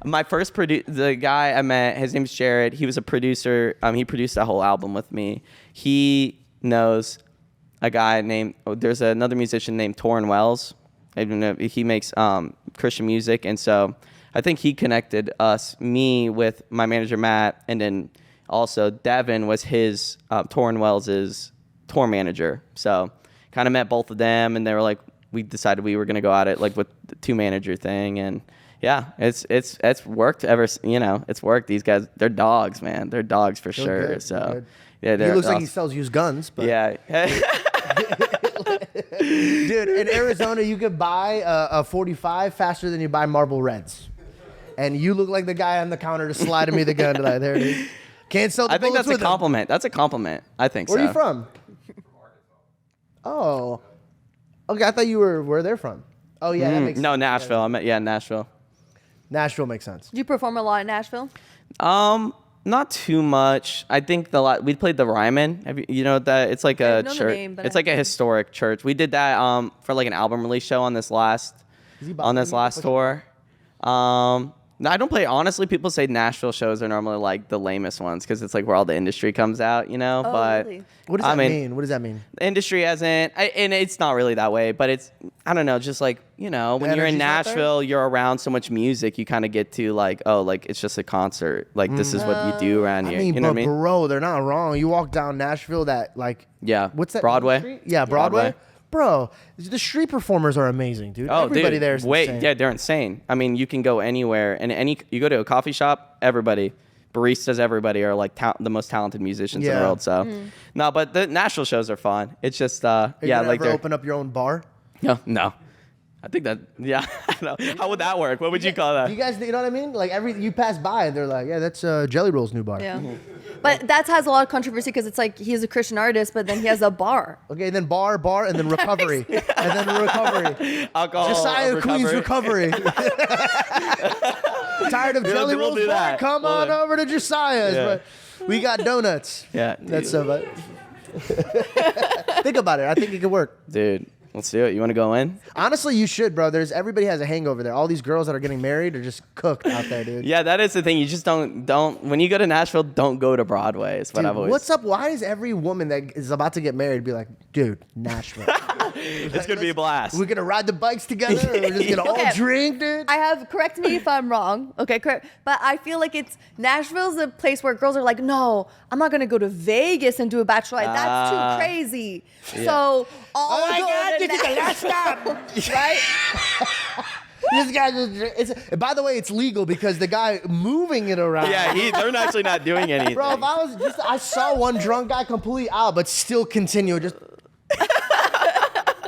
Speaker 1: my first the guy I met, his name's Jared. He was a producer. He produced that whole album with me. He knows a guy there's another musician named Torrin Wells. I don't know. He makes Christian music, and so I think he connected me with my manager Matt, and then also Devin was his Torrin Wells' tour manager. So kind of met both of them, and they were like, we decided we were gonna go at it like with the 2-manager thing, and yeah, it's worked it's worked. These guys, they're dogs, man. They're dogs for sure.
Speaker 2: Good,
Speaker 1: so
Speaker 2: good.
Speaker 1: yeah,
Speaker 2: he looks like he sells used guns, but
Speaker 1: yeah.
Speaker 2: Dude, in Arizona, you could buy a 45 faster than you buy Marble Reds. And you look like the guy on the counter just sliding me the gun tonight. There it is. Can't sell the
Speaker 1: I think
Speaker 2: bullets
Speaker 1: that's a
Speaker 2: with
Speaker 1: compliment. That's a compliment. I think
Speaker 2: Where
Speaker 1: so.
Speaker 2: are you from? Oh. Okay, I thought you were where they're from. Oh, yeah, that makes sense.
Speaker 1: No, Nashville. Nashville.
Speaker 2: Nashville makes sense.
Speaker 5: Do you perform a lot in Nashville?
Speaker 1: Not Not too much. I think we played the Ryman. You know that it's like a
Speaker 5: know the
Speaker 1: church.
Speaker 5: name, but
Speaker 1: It's
Speaker 5: I
Speaker 1: like a historic church. We did that for like an album release show on this last tour. No, I don't play. Honestly, people say Nashville shows are normally like the lamest ones because it's like where all the industry comes out, you know.
Speaker 5: Oh,
Speaker 1: but
Speaker 5: really?
Speaker 2: What does that mean? What does that mean?
Speaker 1: Industry hasn't, and it's not really that way. But it's, I don't know, just like, you know, when you're in
Speaker 2: energy's not there?
Speaker 1: Nashville, you're around so much music, you kind of get to like, oh, like it's just a concert. Like this is what you do around here. You know what I mean?
Speaker 2: Bro, they're not wrong. You walk down Nashville, that like,
Speaker 1: Yeah.
Speaker 2: what's that?
Speaker 1: Broadway?
Speaker 2: Street? Yeah, Broadway. Bro, the street performers are amazing, dude.
Speaker 1: Oh,
Speaker 2: Everybody
Speaker 1: dude,
Speaker 2: there's insane.
Speaker 1: yeah, they're insane. I mean, you can go anywhere, and you go to a coffee shop, everybody, baristas, everybody are like the most talented musicians in the
Speaker 2: Yeah.
Speaker 1: world. So, no, but the Nashville shows are fun. It's just,
Speaker 2: Are you
Speaker 1: yeah,
Speaker 2: gonna
Speaker 1: like
Speaker 2: ever open up your own bar?
Speaker 1: no, I think that, yeah, I don't know. How would that work? What would you call that?
Speaker 2: You guys, you know what I mean? Like you pass by and they're like, yeah, that's Jelly Roll's new bar.
Speaker 5: Yeah. But that has a lot of controversy because it's like he's a Christian artist, but then he has a bar.
Speaker 2: Okay, then bar, and then recovery, and then recovery.
Speaker 1: Alcohol,
Speaker 2: Josiah Queen's recovery. Tired of Jelly
Speaker 1: we'll
Speaker 2: Roll's
Speaker 1: do
Speaker 2: bar?
Speaker 1: that.
Speaker 2: Come on over to Josiah's.
Speaker 1: Yeah.
Speaker 2: But we got donuts.
Speaker 1: Yeah,
Speaker 2: That's so bad. Think about it. I think it could work.
Speaker 1: dude. Let's do it. You want to go in?
Speaker 2: Honestly, you should, bro. Everybody has a hangover there. All these girls that are getting married are just cooked out there, dude.
Speaker 1: Yeah, that is the thing. You just don't. When you go to Nashville, don't go to Broadway. Is what
Speaker 2: Dude,
Speaker 1: I've always.
Speaker 2: what's up? Why is every woman that is about to get married be like, dude, Nashville?
Speaker 1: It's gonna be a blast.
Speaker 2: We're gonna ride the bikes together, or we're just gonna all
Speaker 5: Okay.
Speaker 2: drink, dude.
Speaker 5: Correct me if I'm wrong. Okay, correct. But I feel like Nashville's a place where girls are like, no, I'm not gonna go to Vegas and do a bachelorette. That's too crazy. So,
Speaker 2: Oh my God, this is the last stop.
Speaker 5: right?
Speaker 2: This guy just. By the way, it's legal because the guy moving it around.
Speaker 1: Yeah, they're actually not doing anything.
Speaker 2: Bro, if I saw one drunk guy completely out, but still continue. Just.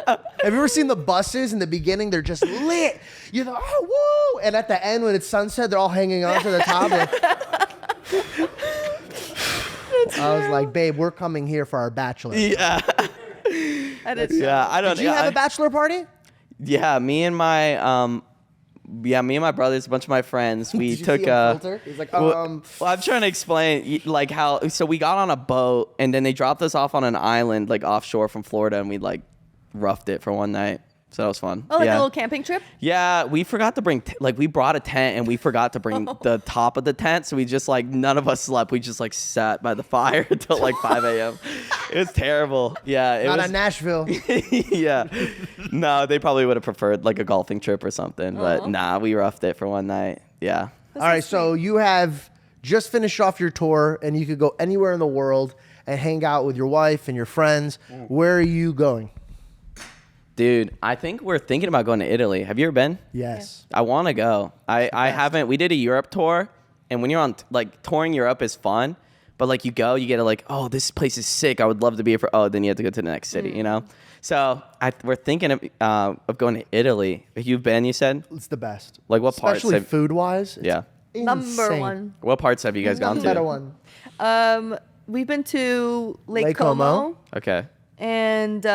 Speaker 2: Have you ever seen the buses in the beginning? They're just lit. You're like, oh, woo! And at the end, when it's sunset, they're all hanging on to the top. I was like, babe, we're coming here for our bachelor.
Speaker 1: Yeah. Yeah, I don't.
Speaker 2: Did you have a bachelor party?
Speaker 1: Yeah, me and my brothers, a bunch of my friends, we
Speaker 2: Did you
Speaker 1: took
Speaker 2: see him filter? He's like,
Speaker 1: well, I'm trying to explain like how. So we got on a boat and then they dropped us off on an island like offshore from Florida, and we like roughed it for one night. So that was fun.
Speaker 5: Oh, like
Speaker 1: yeah.
Speaker 5: a little camping trip?
Speaker 1: Yeah, we forgot to bring we brought a tent and we forgot to bring the top of the tent, so we just like none of us slept. We just like sat by the fire until like 5 a.m. It was terrible. Yeah, it
Speaker 2: Not
Speaker 1: was
Speaker 2: in Nashville.
Speaker 1: yeah. No, they probably would have preferred like a golfing trip or something, but nah, we roughed it for one night. Yeah.
Speaker 2: All right, so you have just finished off your tour, and you could go anywhere in the world and hang out with your wife and your friends. Where are you going?
Speaker 1: Dude, I think we're thinking about going to Italy. Have you ever been?
Speaker 2: Yes.
Speaker 1: I want to go. I haven't. We did a Europe tour, and when you're on like touring Europe is fun, but like you go, you get to like, oh, this place is sick. I would love to be here for. Oh, then you have to go to the next city, you know. So we're thinking of going to Italy. You've been, you said?
Speaker 2: It's the best.
Speaker 1: Like what parts?
Speaker 2: Especially food-wise. It's
Speaker 1: Yeah.
Speaker 5: Number
Speaker 2: insane.
Speaker 5: one.
Speaker 1: What parts have you guys gone to?
Speaker 2: Better one.
Speaker 5: We've been to Lake
Speaker 2: Lake
Speaker 5: Como.
Speaker 2: Como.
Speaker 1: Okay.
Speaker 5: And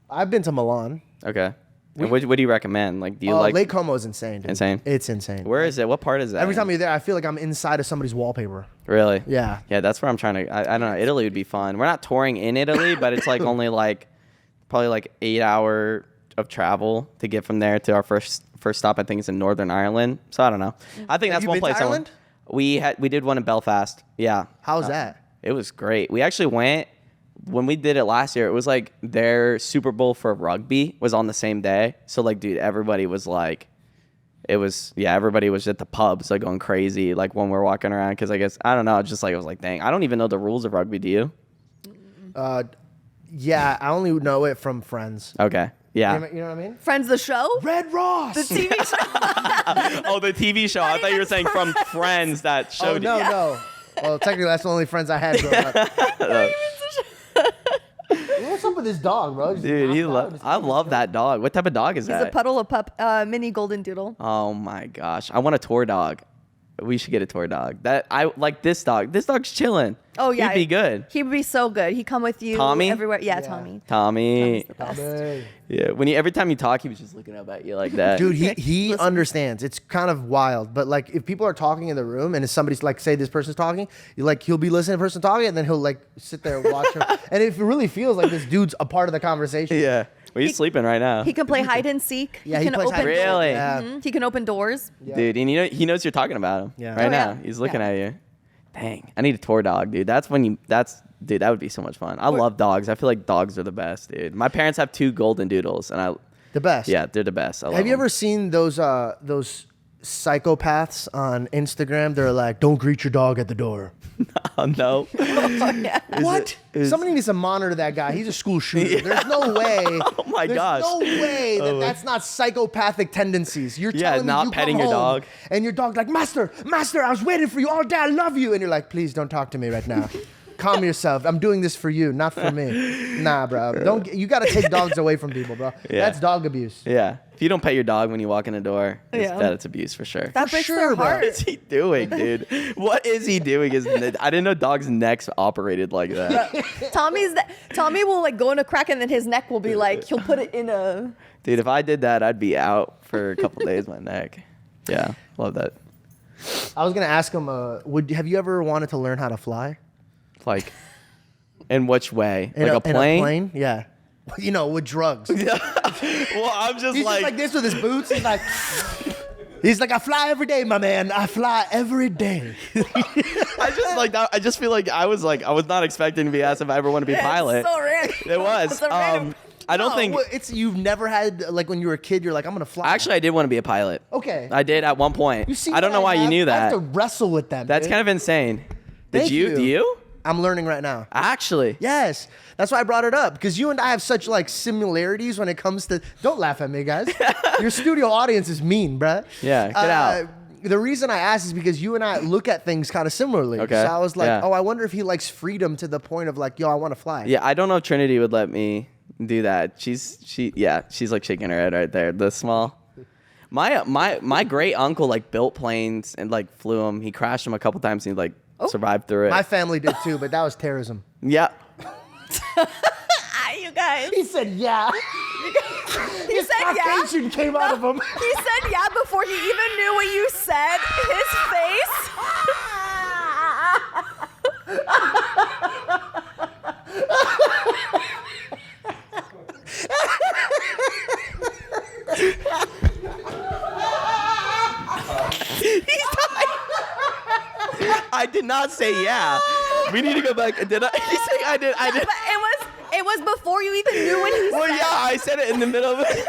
Speaker 2: I've been to Milan.
Speaker 1: Okay. And what do you recommend? Like, do you like
Speaker 2: Lake Como is insane, dude.
Speaker 1: Insane?
Speaker 2: It's insane.
Speaker 1: Where is it? What part is that?
Speaker 2: Every time you're there, I feel like I'm inside of somebody's wallpaper.
Speaker 1: Really?
Speaker 2: Yeah.
Speaker 1: Yeah, that's where I'm trying to. I don't know. Italy would be fun. We're not touring in Italy, but it's like only like probably like 8 hour of travel to get from there to our first stop. I think is in Northern Ireland. So I don't know. I think
Speaker 2: Have
Speaker 1: that's
Speaker 2: you
Speaker 1: one
Speaker 2: been to
Speaker 1: place.
Speaker 2: Ireland?
Speaker 1: We did one in Belfast. Yeah.
Speaker 2: How's that?
Speaker 1: It was great. We actually went when we did it last year. It was like their Super Bowl for rugby was on the same day. So like, dude, everybody was like, everybody was at the pubs like going crazy like when we're walking around because I guess I don't know. Just like I was like, dang, I don't even know the rules of rugby. Do you?
Speaker 2: Yeah, I only know it from Friends.
Speaker 1: Okay. Yeah.
Speaker 2: You know what I mean?
Speaker 5: Friends the show?
Speaker 2: Red Ross.
Speaker 5: The TV show.
Speaker 1: Oh, the TV show. I thought you were saying from Friends that showed.
Speaker 2: Oh, no. Well, technically, that's the only friends I had growing up. What's up with this dog, bro?
Speaker 1: Dude, I love that dog. What type of dog is
Speaker 5: He's
Speaker 1: that?
Speaker 5: a puddle of pup, mini golden doodle.
Speaker 1: Oh my gosh, I want a tour dog. We should get a tour dog. That I like this dog. This dog's chilling.
Speaker 5: Oh yeah,
Speaker 1: he'd be good.
Speaker 5: He would be so good. He'd come with you
Speaker 1: Tommy?
Speaker 5: everywhere. Yeah,
Speaker 2: Yeah.
Speaker 5: Tommy.
Speaker 1: Tommy.
Speaker 5: Tommy's the best.
Speaker 2: Hey.
Speaker 1: Yeah. Every time you talk, he was just looking up at you like that.
Speaker 2: Dude, he understands. It's kind of wild, but like if people are talking in the room and if somebody's like, say this person's talking, he'll be listening to the person talking, and then he'll like sit there and watch her. And if it really feels like this dude's a part of the conversation.
Speaker 1: Yeah. Well, he's sleeping right now.
Speaker 5: He can play hide and seek.
Speaker 2: Yeah,
Speaker 5: he
Speaker 2: he
Speaker 5: can
Speaker 2: plays
Speaker 5: open
Speaker 2: hide and seek.
Speaker 1: Really?
Speaker 2: Yeah.
Speaker 5: He can open doors.
Speaker 2: Yeah.
Speaker 1: Dude, and he knows you're talking about him.
Speaker 2: Yeah.
Speaker 1: Right
Speaker 5: Oh,
Speaker 1: now.
Speaker 5: yeah.
Speaker 1: He's looking
Speaker 5: Yeah.
Speaker 1: at you. Dang. I need a tour dog, dude. Dude, that would be so much fun. I love dogs. I feel like dogs are the best, dude. My parents have 2 golden doodles, and
Speaker 2: The best.
Speaker 1: yeah, they're the best. I love
Speaker 2: Have you
Speaker 1: them.
Speaker 2: ever seen those psychopaths on Instagram? They're like, don't greet your dog at the door.
Speaker 1: No.
Speaker 2: What? Somebody needs to monitor that guy. He's a school shooter. There's no way.
Speaker 1: Oh my gosh.
Speaker 2: There's no way that's not psychopathic tendencies. You're
Speaker 1: Yeah,
Speaker 2: telling me
Speaker 1: not
Speaker 2: you
Speaker 1: petting
Speaker 2: come
Speaker 1: your
Speaker 2: home
Speaker 1: dog.
Speaker 2: and your dog's like, Master, I was waiting for you all day. I love you. And you're like, please don't talk to me right now. Calm yourself. I'm doing this for you, not for me. Nah, bro. You got to take dogs away from people, bro.
Speaker 1: Yeah.
Speaker 2: That's dog abuse.
Speaker 1: Yeah. If you don't pet your dog when you walk in the door,
Speaker 5: Yeah.
Speaker 1: that's abuse for sure.
Speaker 5: That breaks
Speaker 2: sure,
Speaker 5: their
Speaker 2: bro.
Speaker 5: heart.
Speaker 1: What is he doing, dude? What is he doing? I didn't know dogs' necks operated like that.
Speaker 5: Tommy will like go in a crack and then his neck will be like he'll put it in a.
Speaker 1: Dude, if I did that, I'd be out for a couple days. My neck. Yeah, love that.
Speaker 2: I was going to ask him, have you ever wanted to learn how to fly?
Speaker 1: Like, in which way?
Speaker 2: In
Speaker 1: Like a plane?
Speaker 2: In a plane? Yeah. You know, with drugs.
Speaker 1: Well, I'm just
Speaker 2: He's
Speaker 1: like,
Speaker 2: just like this with his boots. He's like, I fly every day, my man. I fly every day.
Speaker 1: I just like that. I just feel like I was not expecting to be asked if I ever want to be a pilot.
Speaker 5: So random.
Speaker 1: It was.
Speaker 5: So random.
Speaker 1: I don't think.
Speaker 2: You've never had, like when you were a kid, you're like, I'm going to fly.
Speaker 1: Actually, I did want to be a pilot.
Speaker 2: Okay.
Speaker 1: I did at one point.
Speaker 2: You see
Speaker 1: I don't know
Speaker 2: what
Speaker 1: why you
Speaker 2: have?
Speaker 1: knew
Speaker 2: I have
Speaker 1: that.
Speaker 2: to wrestle with them.
Speaker 1: That's
Speaker 2: dude.
Speaker 1: kind of insane.
Speaker 2: Thank
Speaker 1: Do you?
Speaker 2: I'm learning right now.
Speaker 1: Actually.
Speaker 2: Yes. That's why I brought it up, because you and I have such like similarities when it comes to. Don't laugh at me, guys. Your studio audience is mean, bruh.
Speaker 1: Yeah, get out.
Speaker 2: The reason I asked is because you and I look at things kind of similarly.
Speaker 1: Okay,
Speaker 2: So I was like,
Speaker 1: yeah.
Speaker 2: oh, I wonder if he likes freedom to the point of like, yo, I want to fly.
Speaker 1: Yeah, I don't know if Trinity would let me do that. She's like shaking her head right there. The small. My great uncle like built planes and like flew them. He crashed them a couple times and he like survived through it.
Speaker 2: My family did too, but that was terrorism.
Speaker 1: Yeah.
Speaker 5: You guys.
Speaker 2: He said, yeah.
Speaker 5: He said yeah.
Speaker 2: Caucasian came out of him.
Speaker 5: He said yeah before he even knew what you said. His face.
Speaker 1: I did not say yeah. We need to go back. Did I? He's saying I did. I did.
Speaker 5: But it was before you even knew what he
Speaker 1: Well,
Speaker 5: said.
Speaker 1: yeah, I said it in the middle of it.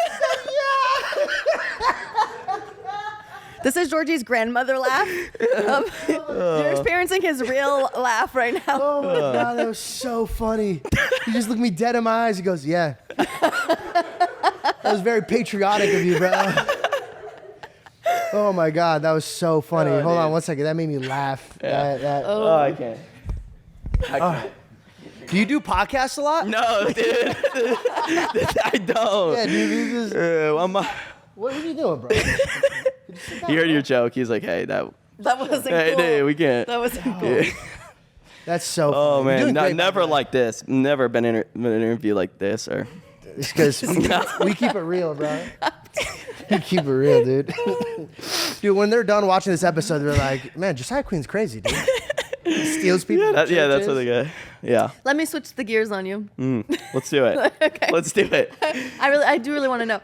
Speaker 5: This is Georgie's grandmother laugh. You're experiencing his real laugh right now.
Speaker 2: Oh my God, that was so funny. He just looked me dead in my eyes. He goes, yeah. That was very patriotic of you, bro. Oh my God, that was so funny.
Speaker 1: Oh,
Speaker 2: Hold on
Speaker 1: dude.
Speaker 2: 1 second. That made me laugh.
Speaker 1: Yeah.
Speaker 2: Oh.
Speaker 1: I can't.
Speaker 2: Do you do podcasts a lot?
Speaker 1: No, dude. I don't.
Speaker 2: Yeah, dude. You just, what are you doing, bro?
Speaker 1: He heard your joke. He's like, hey, that
Speaker 5: wasn't
Speaker 1: hey,
Speaker 5: cool.
Speaker 1: dude, we can't.
Speaker 5: That wasn't cool.
Speaker 2: That's so funny.
Speaker 1: Oh
Speaker 2: You're
Speaker 1: man,
Speaker 2: doing great,
Speaker 1: never
Speaker 2: by the way.
Speaker 1: like this. Never been in an interview like this or.
Speaker 2: It's because we keep it real, bro. We keep it real, dude. Dude, when they're done watching this episode, they're like, man, Josiah Queen's crazy, dude. He steals people.
Speaker 1: That's what they get. Yeah.
Speaker 5: Let me switch the gears on you.
Speaker 1: Let's do it.
Speaker 5: Okay.
Speaker 1: Let's do it.
Speaker 5: I do really want to know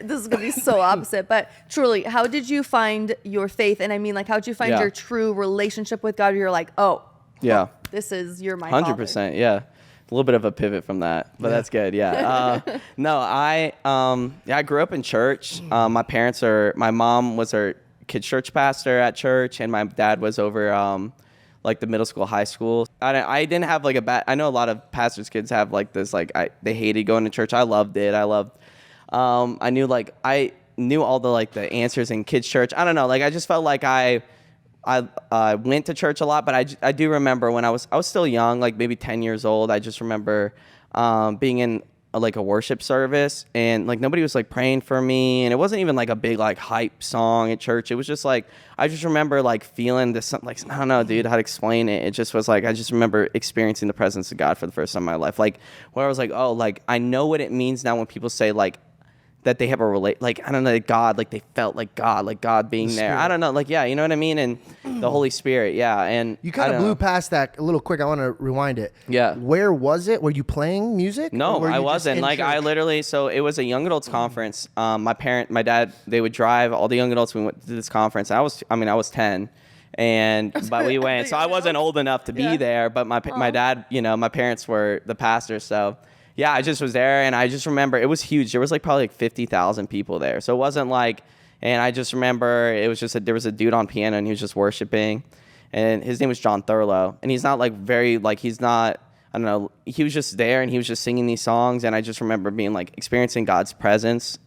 Speaker 5: this is gonna be so opposite, but truly, how did you find your faith? And I mean, like, how did you find
Speaker 1: Yeah.
Speaker 5: your true relationship with God? Where you're like, oh,
Speaker 1: Yeah.
Speaker 5: you're my father.
Speaker 1: 100%. Yeah. A little bit of a pivot from that, but that's good. Yeah. No, I grew up in church. My mom was our kids church pastor at church, and my dad was over like the middle school, high school. I didn't have like I know a lot of pastors' kids have like this, like they hated going to church. I loved it. I knew all the like the answers in kids church. I don't know. Like I just felt like I went to church a lot, but I do remember when I was still young, like maybe 10 years old. I just remember being in like a worship service, and like nobody was like praying for me, and it wasn't even like a big like hype song at church. It was just like I just remember like feeling this, like I don't know, dude, how to explain it. It just was like I just remember experiencing the presence of God for the first time in my life. Like where I was like, oh, like I know what it means now when people say like that they have a like I don't know, God, like they felt like God being there. I don't know, like yeah, you know what I mean, and the Holy Spirit, yeah. And
Speaker 2: you kind of blew past that a little quick. I want to rewind it.
Speaker 1: Yeah.
Speaker 2: Where was it? Were you playing music?
Speaker 1: No, I wasn't. Like
Speaker 2: church?
Speaker 1: I literally, so it was a young adults conference. My dad, they would drive all the young adults. We went to this conference. I was 10. But we went, so I wasn't old enough to be there, but my dad, you know, my parents were the pastors. So yeah, I just was there, and I just remember it was huge. There was like probably like 50,000 people there. So it wasn't like, and I just remember it was just there was a dude on piano, and he was just worshiping, and his name was John Thurlow, and he's not like very, like he's not, I don't know, he was just there, and he was just singing these songs, and I just remember being like experiencing God's presence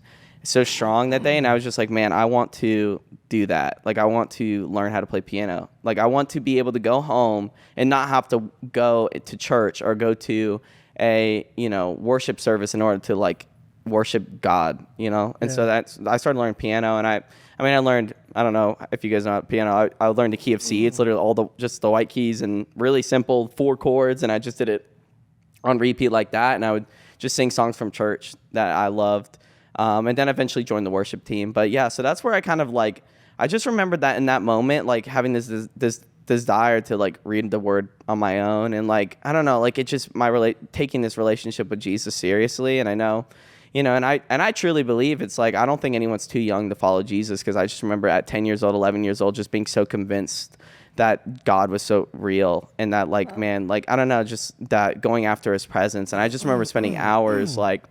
Speaker 1: so strong that day, and I was just like, man, I want to do that. Like I want to learn how to play piano. Like I want to be able to go home and not have to go to church or go to a, you know, worship service in order to like worship God, you know? And so I started learning piano, and I learned, I don't know if you guys know piano, I learned the key of C. It's literally just the white keys and really simple 4 chords, and I just did it on repeat like that, and I would just sing songs from church that I loved, and then eventually joined the worship team. But yeah, so that's where I kind of like, I just remembered that in that moment, like having this desire to like read the word on my own, and like I don't know, like it just taking this relationship with Jesus seriously. And I know, you know, and I truly believe it's like I don't think anyone's too young to follow Jesus, because I just remember at 10 years old, 11 years old, just being so convinced that God was so real, and that like man, like I don't know, just that going after his presence. And I just remember spending hours like,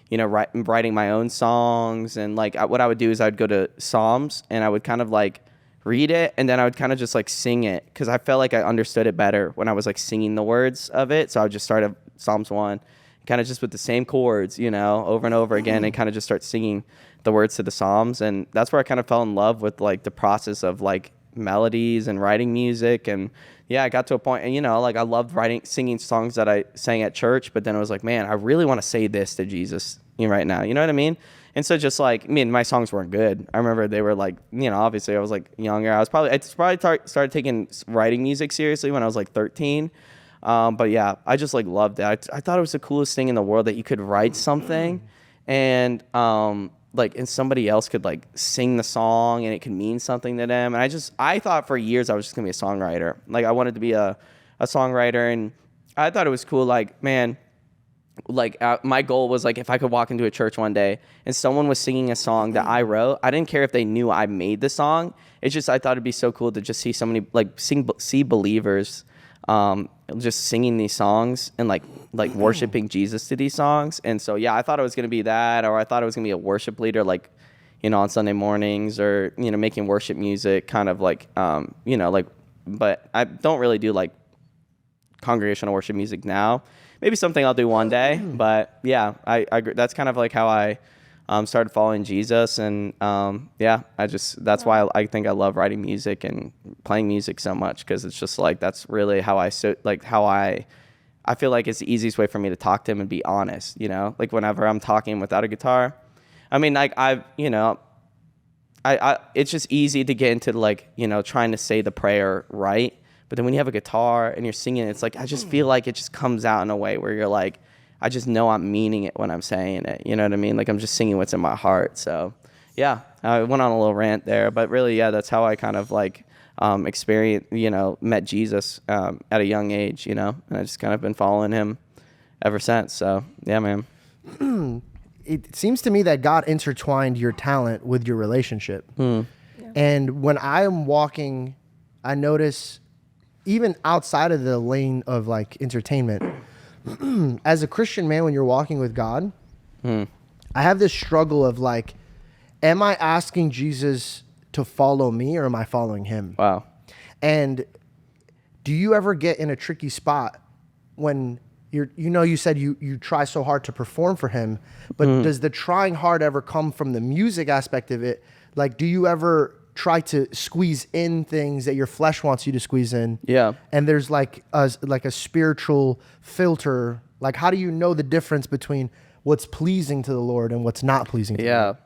Speaker 1: you know, writing my own songs, and like what I would do is I'd go to Psalms, and I would kind of like read it, and then I would kind of just like sing it, because I felt like I understood it better when I was like singing the words of it. So I would just start at Psalms 1, kind of just with the same chords, you know, over and over again, and kind of just start singing the words to the Psalms. And that's where I kind of fell in love with like the process of like melodies and writing music. And yeah, I got to a point, and you know, like I loved singing songs that I sang at church, but then I was like, man, I really want to say this to Jesus right now, you know what I mean? And so just like, I mean, my songs weren't good. I remember they were like, you know, obviously I was like younger. I started taking writing music seriously when I was like 13. But yeah, I just like loved it. I thought it was the coolest thing in the world that you could write something, and and somebody else could like sing the song, and it could mean something to them. And I thought for years I was just gonna be a songwriter. Like I wanted to be a songwriter, and I thought it was cool. Like, man, like my goal was like if I could walk into a church one day and someone was singing a song that I wrote, I didn't care if they knew I made the song. It's just I thought it'd be so cool to just see somebody like see believers just singing these songs and like worshiping Jesus to these songs. And so yeah, I thought it was gonna be that, or I thought it was gonna be a worship leader, like, you know, on Sunday mornings, or, you know, making worship music, kind of like you know, like, but I don't really do like congregational worship music now. Maybe something I'll do one day, but yeah, I agree. That's kind of like how I started following Jesus, and yeah, that's why I think I love writing music and playing music so much, because it's just like that's really how I feel like it's the easiest way for me to talk to him and be honest, you know, like whenever I'm talking without a guitar. I mean, like it's just easy to get into like, you know, trying to say the prayer right. But then when you have a guitar and you're singing, it's like I just feel like it just comes out in a way where you're like, I just know I'm meaning it when I'm saying it. You know what I mean? Like I'm just singing what's in my heart. So yeah, I went on a little rant there, but really, yeah, that's how I kind of like met Jesus at a young age, you know, and I just kind of been following him ever since. So yeah, man.
Speaker 2: It seems to me that God intertwined your talent with your relationship. Yeah. And when I am walking, I notice, even outside of the lane of like entertainment, as a Christian man, when you're walking with God, I have this struggle of like, am I asking Jesus to follow me, or am I following him?
Speaker 1: Wow.
Speaker 2: And do you ever get in a tricky spot when you said you try so hard to perform for him, but does the trying hard ever come from the music aspect of it? Like, do you ever try to squeeze in things that your flesh wants you to squeeze in?
Speaker 1: Yeah.
Speaker 2: And there's like a spiritual filter. Like, how do you know the difference between what's pleasing to the Lord and what's not pleasing to the Lord.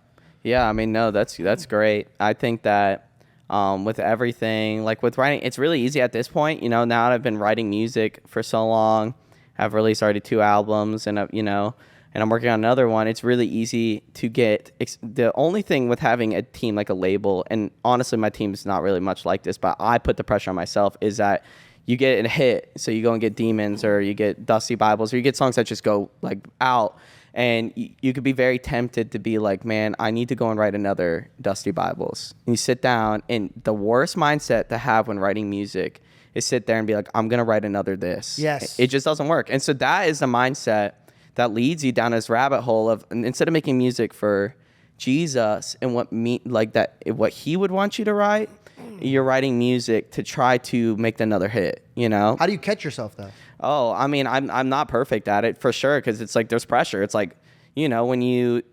Speaker 1: Yeah, I mean, no, that's great. I think that with everything, like with writing, it's really easy at this point. Now that I've been writing music for so long, I've released already 2 albums, and and I'm working on another one. It's really easy to get. The only thing with having a team like a label, and honestly, my team's not really much like this, but I put the pressure on myself, is that you get a hit. So you go and get Demons, or you get Dusty Bibles, or you get songs that just go like out. And you could be very tempted to be like, man, I need to go and write another Dusty Bibles. And you sit down, and the worst mindset to have when writing music is sit there and be like, I'm going to write another this.
Speaker 2: Yes.
Speaker 1: It just doesn't work. And so that is the mindset that leads you down this rabbit hole of, instead of making music for Jesus and what he would want you to write, you're writing music to try to make another hit,
Speaker 2: How do you catch yourself though?
Speaker 1: Oh, I mean, I'm not perfect at it for sure, because it's like there's pressure. It's like, when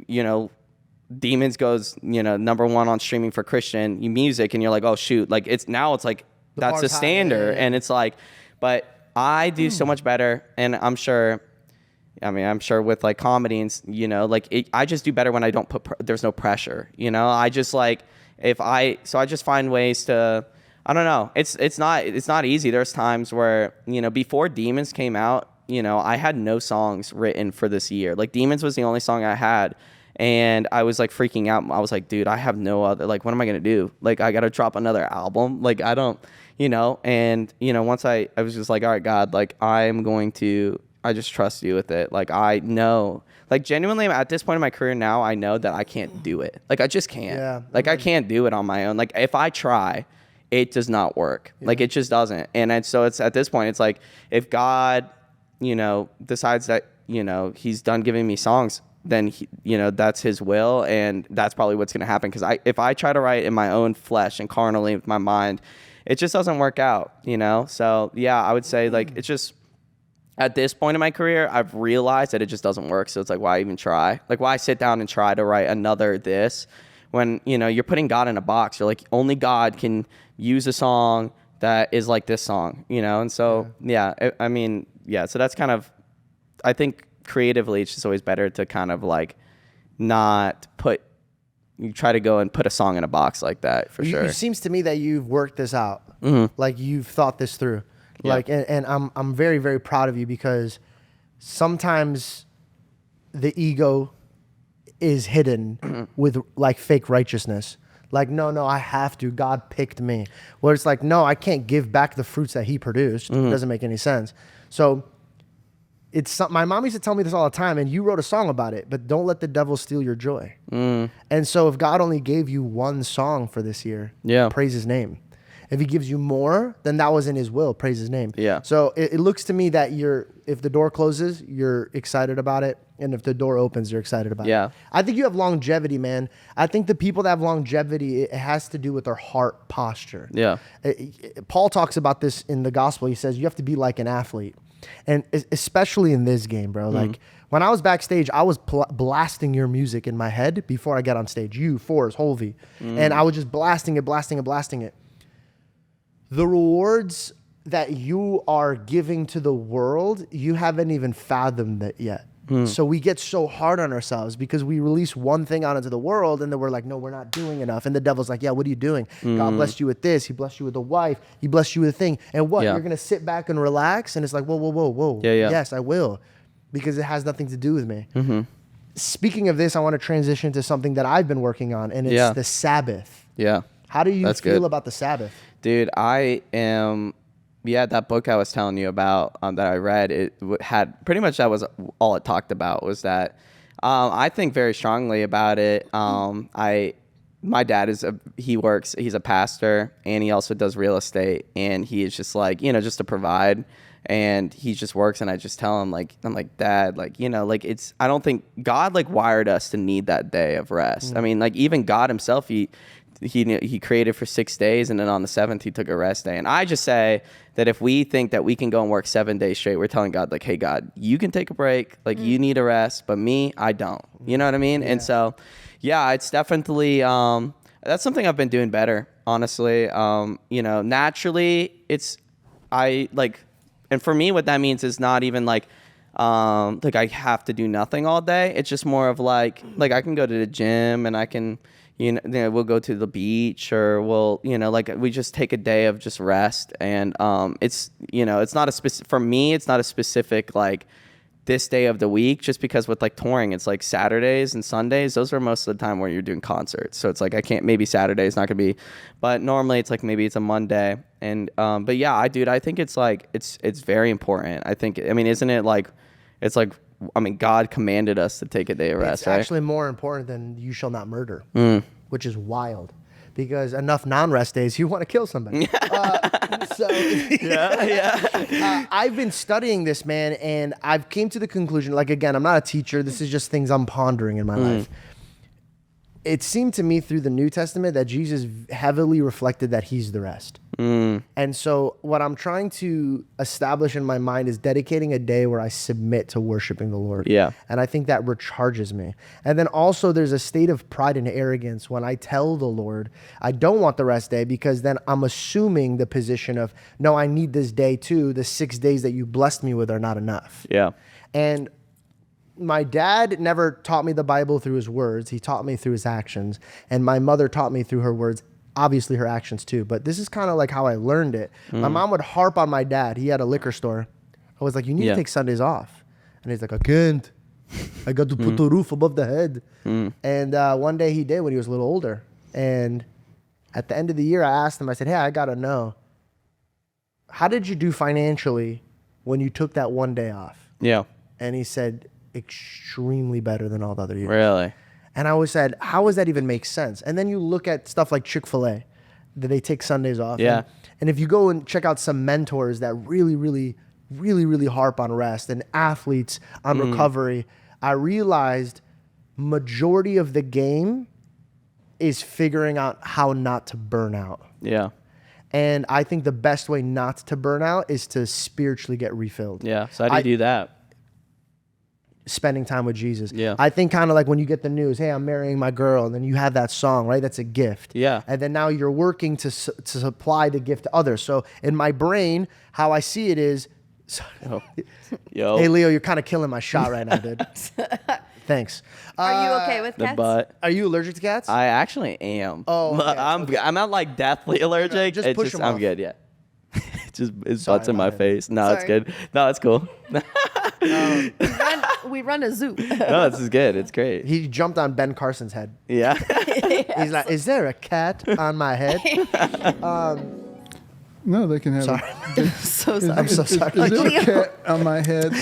Speaker 1: Demons goes, #1 on streaming for Christian music, and you're like, oh shoot, like it's like that's a standard, and it's like, but I do so much better, and I'm sure with like comedy and I just do better when I don't there's no pressure, I just like I just find ways to. I don't know. It's not easy. There's times where, before Demons came out, I had no songs written for this year. Like Demons was the only song I had, and I was like freaking out. I was like, dude, I have no other, like, what am I going to do? Like, I got to drop another album. Like, I don't, and once I was just like, all right, God, like I just trust you with it. Like, I know, like genuinely at this point in my career now, I know that I can't do it. Like, I just can't.
Speaker 2: Yeah.
Speaker 1: Like, I can't do it on my own. Like, if I try, it does not work. Yeah. Like, it just doesn't. And so it's at this point, it's like, if God, decides that, he's done giving me songs, then that's his will. And that's probably what's going to happen. Cause if I try to write in my own flesh and carnally with my mind, it just doesn't work out, So yeah, I would say like, it's just at this point in my career, I've realized that it just doesn't work. So it's like, why even try? Like, why sit down and try to write another this when, you're putting God in a box? You're like, only God can use a song that is like this song, And so, so that's kind of, I think creatively, it's just always better to kind of like you try to go and put a song in a box like that for sure.
Speaker 2: It seems to me that you've worked this out. Like you've thought this through. Yeah. Like, and I'm very, very proud of you, because sometimes the ego is hidden with like fake righteousness. Like, no, I have to. God picked me. Where it's like, no, I can't give back the fruits that he produced. It doesn't make any sense. So my mom used to tell me this all the time, and you wrote a song about it, but don't let the devil steal your joy. And so if God only gave you one song for this year, praise his name. If he gives you more, then that was in his will. Praise his name.
Speaker 1: Yeah.
Speaker 2: So it looks to me that if the door closes, you're excited about it. And if the door opens, you're excited about it. I think you have longevity, man. I think the people that have longevity, it has to do with their heart posture.
Speaker 1: Yeah.
Speaker 2: Paul talks about this in the gospel. He says you have to be like an athlete. And especially in this game, bro. Like when I was backstage, I was blasting your music in my head before I got on stage. You, Forrest, Holvey. And I was just blasting it. The rewards that you are giving to the world, you haven't even fathomed it yet. So we get so hard on ourselves because we release one thing out into the world, and then we're like, no, we're not doing enough. And the devil's like, yeah, what are you doing? God blessed you with this. He blessed you with a wife. He blessed you with a thing. And what? You're going to sit back and relax? And it's like, whoa.
Speaker 1: Yeah.
Speaker 2: Yes, I will, because it has nothing to do with me. Speaking of this, I want to transition to something that I've been working on, and it's the Sabbath.
Speaker 1: Yeah.
Speaker 2: How do you feel about the Sabbath?
Speaker 1: Dude, that book I was telling you about that I read, it had pretty much, that was all it talked about, was that I think very strongly about it. My dad he's a pastor, and he also does real estate, and he is just like, just to provide, and he just works, and I just tell him, like, I'm like, Dad, like, I don't think God like wired us to need that day of rest. I mean, like, even God himself, he created for 6 days, and then on the 7th he took a rest day. And I just say that if we think that we can go and work 7 days straight, we're telling God, like, hey, God, you can take a break, like you need a rest, but me, I don't. You know what I mean? And so, it's definitely that's something I've been doing better, honestly. Naturally, and for me, what that means is not even like like I have to do nothing all day. It's just more of like I can go to the gym and I can, we'll go to the beach or we'll, like we just take a day of just rest. And it's, it's not a specific, for me, it's not a specific like this day of the week, just because with like touring, it's like Saturdays and Sundays. Those are most of the time where you're doing concerts. So it's like, I can't, maybe Saturday is not gonna be, but normally it's like, maybe it's a Monday. And, but yeah, I think it's like, it's very important. Isn't it like, it's like, God commanded us to take a day of rest,
Speaker 2: It's
Speaker 1: right?
Speaker 2: actually more important than you shall not murder, which is wild. Because enough non-rest days, you want to kill somebody. I've been studying this, man, and I've came to the conclusion, like, again, I'm not a teacher. This is just things I'm pondering in my life. It seemed to me through the New Testament that Jesus heavily reflected that he's the rest. And so what I'm trying to establish in my mind is dedicating a day where I submit to worshiping the Lord.
Speaker 1: Yeah.
Speaker 2: And I think that recharges me. And then also there's a state of pride and arrogance when I tell the Lord I don't want the rest day, because then I'm assuming the position of, no, I need this day too. The 6 days that you blessed me with are not enough.
Speaker 1: Yeah.
Speaker 2: And my dad never taught me the Bible through his words. He taught me through his actions. And my mother taught me through her words, obviously her actions too. But this is kind of like how I learned it. My mom would harp on my dad. He had a liquor store. I was like, you need to take Sundays off. And he's like, I can't. I got to put the roof above the head. And one day he did when he was a little older. And at the end of the year, I asked him, I said, hey, I got to know, how did you do financially when you took that one day off?
Speaker 1: Yeah.
Speaker 2: And he said, extremely better than all the other years.
Speaker 1: Really?
Speaker 2: And I always said, how does that even make sense? And then you look at stuff like Chick-fil-A, that they take Sundays off.
Speaker 1: Yeah.
Speaker 2: And if you go and check out some mentors that really harp on rest, and athletes on recovery, I realized majority of the game is figuring out how not to burn out.
Speaker 1: Yeah.
Speaker 2: And I think the best way not to burn out is to spiritually get refilled.
Speaker 1: Yeah. So how do you do that?
Speaker 2: Spending time with Jesus.
Speaker 1: Yeah.
Speaker 2: I think kind of like when you get the news, hey, I'm marrying my girl, and then you have that song, right? That's a gift.
Speaker 1: Yeah.
Speaker 2: And then now you're working to supply the gift to others. So in my brain, how I see it is,
Speaker 1: Yo.
Speaker 2: hey, Leo, you're kind of killing my shot right now, dude. Thanks.
Speaker 5: Are you okay with
Speaker 1: The
Speaker 5: cats?
Speaker 1: butt.
Speaker 2: Are you allergic to cats?
Speaker 1: I actually am.
Speaker 2: Oh, okay,
Speaker 1: I'm not like deathly allergic.
Speaker 2: just push 'em
Speaker 1: I'm
Speaker 2: off.
Speaker 1: good. Yeah. Just his
Speaker 2: Sorry
Speaker 1: butt's in my
Speaker 2: about it.
Speaker 1: face. No, it's
Speaker 5: Sorry.
Speaker 1: good. No, it's cool.
Speaker 5: We run a zoo.
Speaker 1: No, this is good. It's great.
Speaker 2: He jumped on Ben Carson's head.
Speaker 1: Yeah.
Speaker 2: He's like, is there a cat on my head?
Speaker 4: No, they can have
Speaker 2: Sorry.
Speaker 5: So sorry.
Speaker 2: I'm so sorry.
Speaker 4: Is there
Speaker 5: Leo.
Speaker 4: a cat on my head?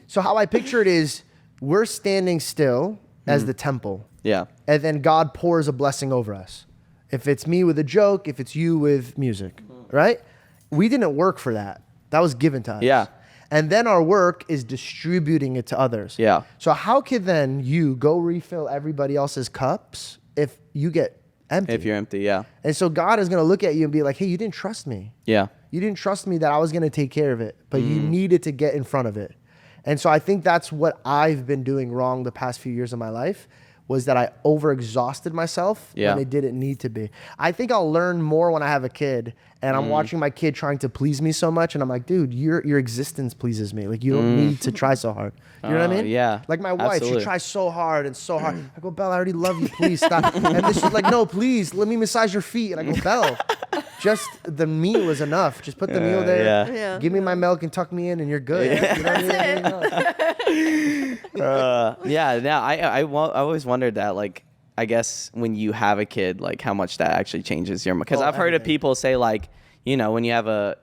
Speaker 2: So how I picture it is, we're standing still as the temple.
Speaker 1: Yeah.
Speaker 2: And then God pours a blessing over us. If it's me with a joke, if it's you with music, right? We didn't work for that. That was given to us.
Speaker 1: Yeah.
Speaker 2: And then our work is distributing it to others.
Speaker 1: Yeah.
Speaker 2: So how could then you go refill everybody else's cups if you get empty?
Speaker 1: If you're empty, yeah.
Speaker 2: And so God is going to look at you and be like, hey, you didn't trust me.
Speaker 1: Yeah.
Speaker 2: You didn't trust me that I was going to take care of it, but you needed to get in front of it. And so I think that's what I've been doing wrong the past few years of my life, was that I overexhausted myself
Speaker 1: Yeah.
Speaker 2: when it didn't need to be. I think I'll learn more when I have a kid and I'm watching my kid trying to please me so much, and I'm like, dude, your existence pleases me. Like, you don't need to try so hard. You know what I mean?
Speaker 1: Yeah.
Speaker 2: Like my wife,
Speaker 1: Absolutely.
Speaker 2: she tries so hard and so hard. I go, Belle, I already love you. Please stop. And then she's like, no, please, let me massage your feet. And I go, Belle, just the meal is enough. Just put the meal there.
Speaker 1: yeah.
Speaker 5: Yeah.
Speaker 2: Give me my milk and tuck me in, and you're good. You know what I mean?
Speaker 1: Yeah. Now I always wondered that, like, I guess when you have a kid, like how much that actually changes your, because
Speaker 2: Oh,
Speaker 1: I've heard of
Speaker 2: everything.
Speaker 1: people say, like, when you have a,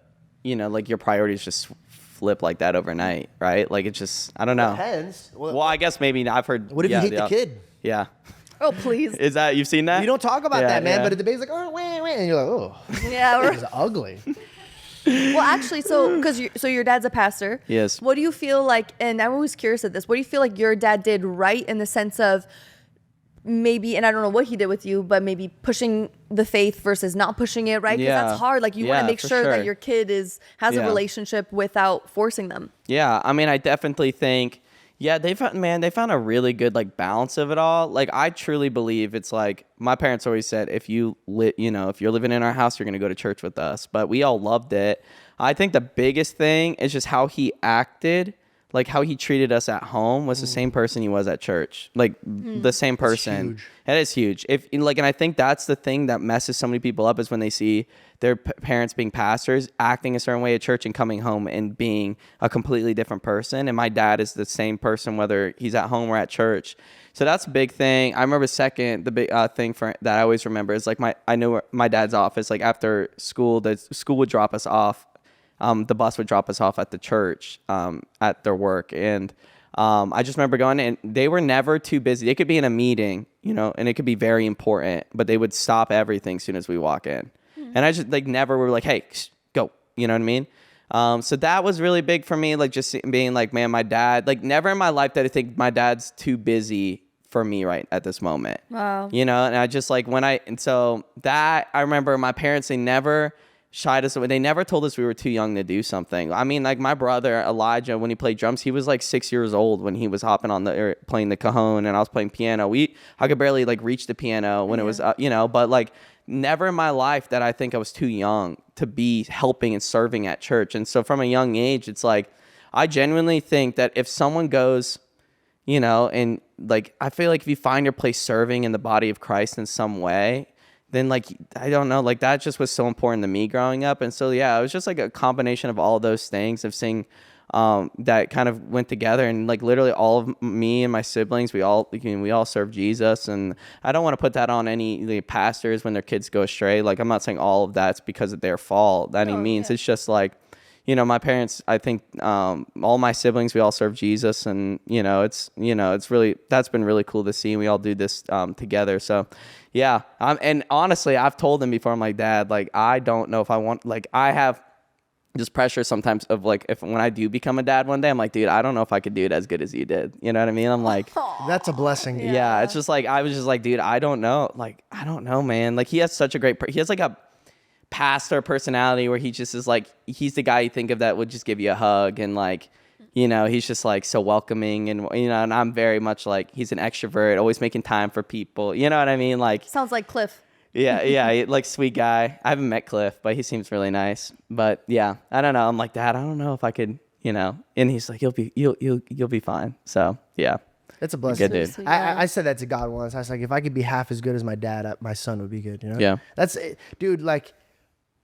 Speaker 1: like your priorities just flip like that overnight, right? Like it's just, I don't know.
Speaker 2: Depends.
Speaker 1: Well, I guess maybe not. I've heard.
Speaker 2: What if you hate the kid?
Speaker 1: Yeah.
Speaker 5: Oh, please.
Speaker 1: Is that, you've seen that?
Speaker 2: You don't talk about
Speaker 1: Yeah,
Speaker 2: that, man.
Speaker 1: yeah.
Speaker 2: But at the baby's like, oh, wah, wah, and you're like, oh,
Speaker 5: Yeah.
Speaker 2: it's ugly.
Speaker 5: Well, actually, so your dad's a pastor.
Speaker 1: Yes.
Speaker 5: What do you feel like? And I'm always curious at this. What do you feel like your dad did right in the sense of maybe, and I don't know what he did with you, but maybe pushing the faith versus not pushing it, right? Because
Speaker 1: Yeah.
Speaker 5: that's hard. Like you want
Speaker 1: Yeah,
Speaker 5: to make
Speaker 1: for
Speaker 5: sure
Speaker 1: sure.
Speaker 5: that your kid has a
Speaker 1: Yeah.
Speaker 5: relationship without forcing them.
Speaker 1: Yeah, I mean, I definitely think, Yeah, they found a really good like balance of it all. Like I truly believe it's like my parents always said, if you're living in our house, you're gonna go to church with us. But we all loved it. I think the biggest thing is just how he acted, like how he treated us at home was the same person he was at church. Like the same person.
Speaker 2: huge.
Speaker 1: It is huge. And I think that's the thing that messes so many people up is when they see their parents being pastors, acting a certain way at church and coming home and being a completely different person. And my dad is the same person, whether he's at home or at church. So that's a big thing. I remember the big thing that I always remember is like I know my dad's office, like after school, the school would drop us off. The bus would drop us off at the church, at their work. And I just remember going, and they were never too busy. They could be in a meeting, and it could be very important, but they would stop everything as soon as we walk in. And I just like never were like, hey, go, you know what I mean? So that was really big for me. Like just being like, man, my dad, like never in my life did I think my dad's too busy for me right at this moment.
Speaker 5: Wow.
Speaker 1: And I just like so that I remember my parents, they never shied us away. They never told us we were too young to do something. I mean, like my brother Elijah, when he played drums, he was like 6 years old when he was hopping on playing the cajon, and I was playing piano. I could barely like reach the piano when it was, but like never in my life that I think I was too young to be helping and serving at church. And so from a young age, it's like, I genuinely think that if someone goes, and like, I feel like if you find your place serving in the body of Christ in some way, then like, I don't know, like that just was so important to me growing up. And so, yeah, it was just like a combination of all those things of seeing that kind of went together. And like literally all of me and my siblings, we all serve Jesus. And I don't want to put that on any pastors when their kids go astray. Like, I'm not saying all of that's because of their fault by any means. Yeah. It's just like, my parents, I think all my siblings, we all serve Jesus. And, it's really, that's been really cool to see. We all do this together. So, yeah. And honestly, I've told them before, I'm like, Dad, like, I don't know if I want, like, I have just pressure sometimes of like, when I do become a dad one day, I'm like, dude, I don't know if I could do it as good as you did. You know what I mean? I'm like,
Speaker 2: that's a blessing.
Speaker 1: Yeah. It's just like, I was just like, dude, I don't know. Like, I don't know, man. Like he has such a he has like a pastor personality where he just is like, he's the guy you think of that would just give you a hug and like, he's just like so welcoming and, and I'm very much like, he's an extrovert, always making time for people. You know what I mean? Like,
Speaker 5: sounds like Cliff.
Speaker 1: Yeah, like sweet guy. I haven't met Cliff, but he seems really nice. But yeah, I don't know. I'm like, Dad, I don't know if I could, and he's like, you'll be fine. So yeah,
Speaker 2: it's a blessing.
Speaker 1: Good dude.
Speaker 2: I said that to God once. I was like, if I could be half as good as my dad, my son would be good.
Speaker 1: Yeah.
Speaker 2: That's it. Dude. Like,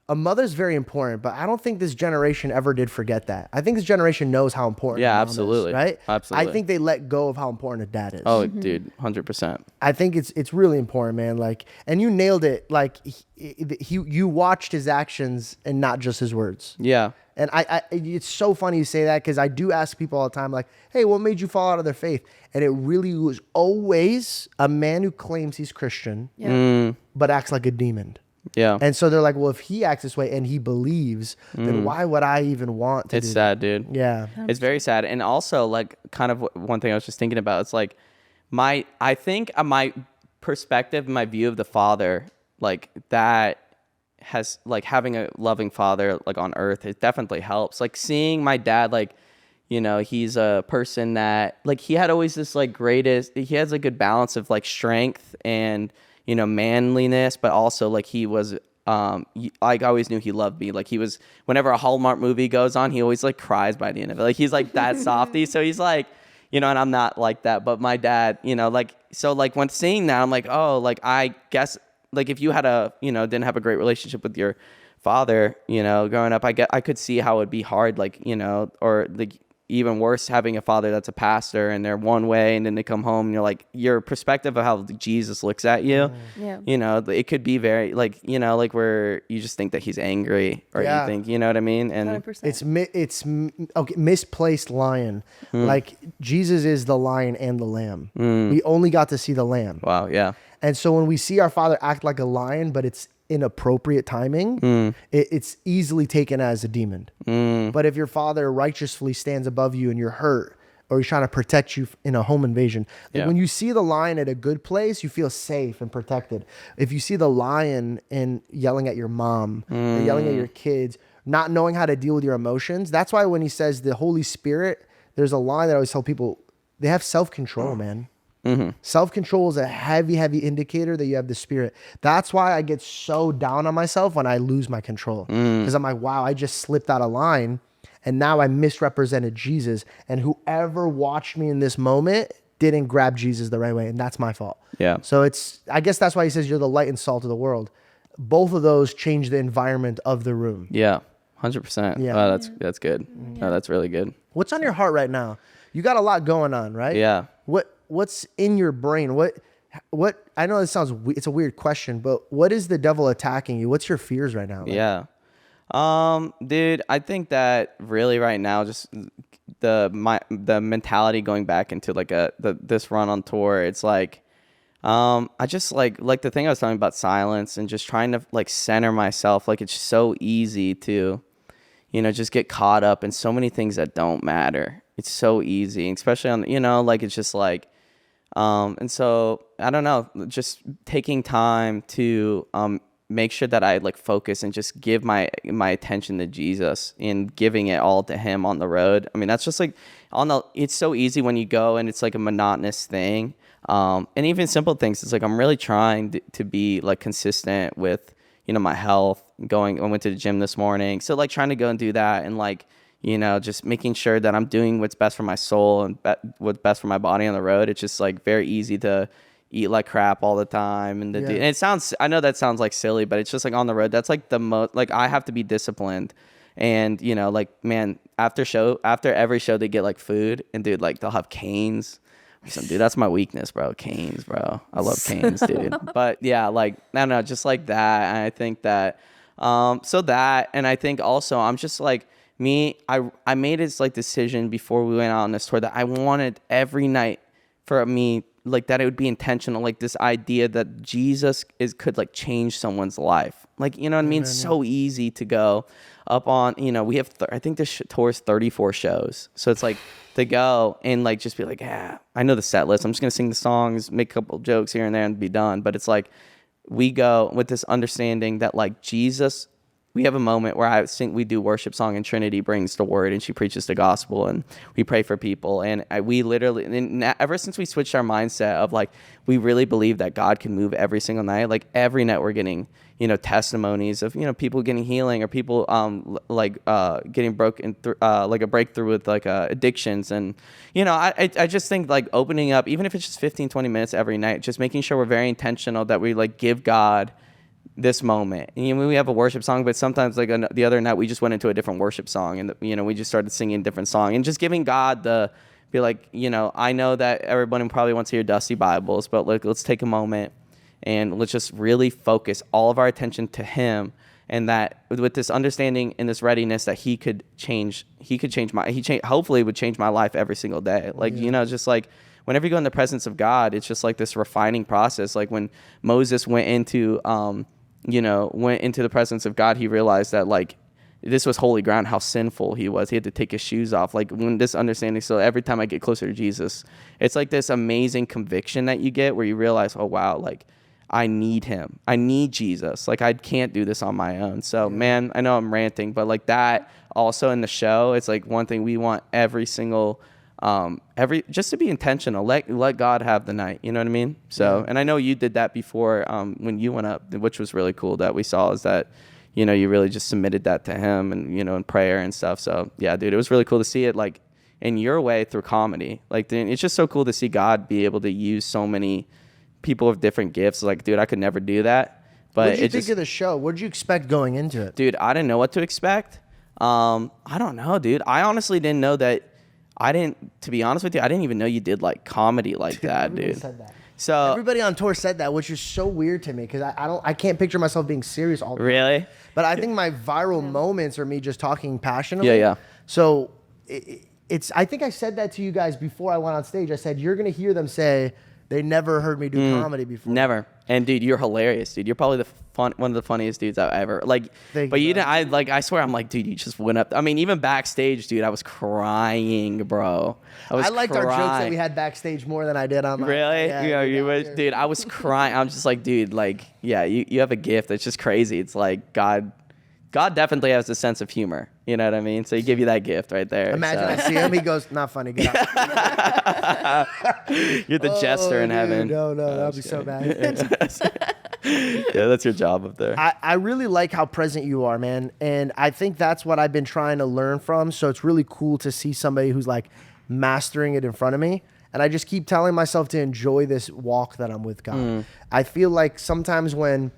Speaker 2: a mother's very important, but I don't think this generation ever did forget that. I think this generation knows how important.
Speaker 1: Yeah,
Speaker 2: a mom
Speaker 1: absolutely.
Speaker 2: Is, right?
Speaker 1: Absolutely.
Speaker 2: I think they let go of how important a dad is.
Speaker 1: Oh, dude, 100%.
Speaker 2: I think it's really important, man. Like, and you nailed it. Like, you watched his actions and not just his words.
Speaker 1: Yeah.
Speaker 2: And it's so funny you say that because I do ask people all the time, like, hey, what made you fall out of their faith? And it really was always a man who claims he's Christian, but acts like a demon.
Speaker 1: Yeah.
Speaker 2: And so they're like, well, if he acts this way and he believes, then why would I even want to
Speaker 1: It's sad, dude.
Speaker 2: Yeah.
Speaker 1: It's very sad. And also, like, kind of one thing I was just thinking about, it's like, I think my perspective, my view of the father, like, that has, like, having a loving father, like, on earth, it definitely helps. Like, seeing my dad, like, he's a person that, like, he had always this, like, he has a good balance of, like, strength and, manliness, but also like he was, I always knew he loved me. Like he was, whenever a Hallmark movie goes on, he always like cries by the end of it. Like he's like that softy. So he's like, and I'm not like that, but my dad, like, so like when seeing that, I'm like, oh, like, I guess like if you had didn't have a great relationship with your father, growing up, I could see how it'd be hard, like, or like, even worse, having a father that's a pastor and they're one way and then they come home and you're like, your perspective of how Jesus looks at you, it could be very like, like where you just think that he's angry or you think, you know what I mean? And
Speaker 5: 100%.
Speaker 2: it's okay, misplaced lion. Like Jesus is the lion and the lamb. We only got to see the lamb.
Speaker 1: Wow. Yeah.
Speaker 2: And so when we see our father act like a lion, but it's inappropriate timing, it's easily taken as a demon. But if your father righteously stands above you and you're hurt or he's trying to protect you in a home invasion, like when you see the lion at a good place, you feel safe and protected. If you see the lion and yelling at your mom or yelling at your kids, not knowing how to deal with your emotions, that's why when he says the Holy Spirit, there's a line that I always tell people, they have self-control, man. Self-control is a heavy indicator that you have the Spirit. That's why I get so down on myself when I lose my control. Because I'm like, wow, I just slipped out of line and now I misrepresented Jesus. And whoever watched me in this moment didn't grab Jesus the right way. And that's my fault.
Speaker 1: Yeah.
Speaker 2: So I guess that's why he says you're the light and salt of the world. Both of those change the environment of the room.
Speaker 1: Yeah. 100%.
Speaker 2: Yeah.
Speaker 1: Oh, that's good. No, that's really good.
Speaker 2: What's on your heart right now? You got a lot going on, right?
Speaker 1: Yeah.
Speaker 2: What's in your brain? What I know it's a weird question, but what is the devil attacking you? What's your fears right now?
Speaker 1: Yeah. Dude, I think that really right now, just the mentality going back into like this run on tour, it's like, I just like the thing I was talking about, silence and just trying to like center myself. Like it's so easy to, just get caught up in so many things that don't matter. It's so easy, especially on, like it's just like, and so I don't know, just taking time to, make sure that I like focus and just give my attention to Jesus and giving it all to him on the road. I mean, that's just like it's so easy when you go and it's like a monotonous thing. And even simple things, it's like, I'm really trying to be like consistent with, my health. I went to the gym this morning. So like trying to go and do that and like, just making sure that I'm doing what's best for my soul and what's best for my body on the road. It's just like very easy to eat like crap all the time. And I know that sounds like silly, but it's just like on the road, that's like the most, like I have to be disciplined. And, like, man, after every show, they get like food and dude, like they'll have canes. Dude, that's my weakness, bro. Canes, bro. I love canes, dude. But yeah, like, I don't know, just like that. And I think that, and I think also I'm just like, I made this like decision before we went out on this tour that I wanted every night for me, like that it would be intentional, like this idea that Jesus could like change someone's life. Like, you know what I mean? It's so easy to go up on, we have, I think this tour is 34 shows. So it's like to go and like, just be like, yeah, I know the set list. I'm just going to sing the songs, make a couple jokes here and there and be done. But it's like, we go with this understanding that like Jesus, we have a moment where we do worship song and Trinity brings the word and she preaches the gospel and we pray for people. And we literally, ever since we switched our mindset of like, we really believe that God can move every single night. Like every night we're getting, testimonies of, people getting healing or people getting broken through, like a breakthrough with like addictions. And, I just think like opening up, even if it's just 15, 20 minutes every night, just making sure we're very intentional that we like give God this moment. And we have a worship song, but sometimes like the other night we just went into a different worship song and we just started singing a different song and just giving God be like, I know that everyone probably wants to hear Dusty Bibles, but let's take a moment and let's just really focus all of our attention to him. And that with this understanding and this readiness that hopefully would change my life every single day. Like, just like whenever you go in the presence of God, it's just like this refining process. Like when Moses went into the presence of God, he realized that like this was holy ground, how sinful he was. He had to take his shoes off. Like when this understanding, so every time I get closer to Jesus, it's like this amazing conviction that you get where you realize, oh wow, like I need him. I need Jesus. Like I can't do this on my own. So man, I know I'm ranting, but like that also in the show, it's like one thing we want every single just to be intentional, let God have the night, you know what I mean? So, and I know you did that before, when you went up, which was really cool that we saw is that, you really just submitted that to him and, in prayer and stuff. So yeah, dude, it was really cool to see it like in your way through comedy. Like it's just so cool to see God be able to use so many people with different gifts. Like, dude, I could never do that. But
Speaker 2: what did you think of the show? What did you expect going into it?
Speaker 1: Dude, I didn't know what to expect. I don't know, dude. I honestly didn't know that. To be honest with you, I didn't even know you did like comedy like that, dude.
Speaker 2: Said that.
Speaker 1: So
Speaker 2: everybody on tour said that, which is so weird to me because I can't picture myself being serious all the time.
Speaker 1: Really?
Speaker 2: But I think my viral moments are me just talking passionately.
Speaker 1: Yeah.
Speaker 2: So I think I said that to you guys before I went on stage. I said, you're going to hear them say they never heard me do comedy before.
Speaker 1: Never. And dude, you're hilarious, dude. You're probably one of the funniest dudes I've ever like. I swear, I'm like, dude, you just went up. I mean, even backstage, dude, I was crying, bro.
Speaker 2: I liked our jokes that we had backstage more than I did on.
Speaker 1: Really? Yeah, dude, I was crying. I'm just like, dude, like, yeah, you have a gift. It's just crazy. It's like God definitely has a sense of humor. You know what I mean? So he give you that gift right there.
Speaker 2: Imagine I
Speaker 1: so.
Speaker 2: see him. He goes, not funny. Get out.
Speaker 1: You're the jester in
Speaker 2: dude,
Speaker 1: heaven.
Speaker 2: No, that'd be so bad.
Speaker 1: Yeah, that's your job up there.
Speaker 2: I really like how present you are, man. And I think that's what I've been trying to learn from. So it's really cool to see somebody who's like mastering it in front of me. And I just keep telling myself to enjoy this walk that I'm with God. I feel like sometimes when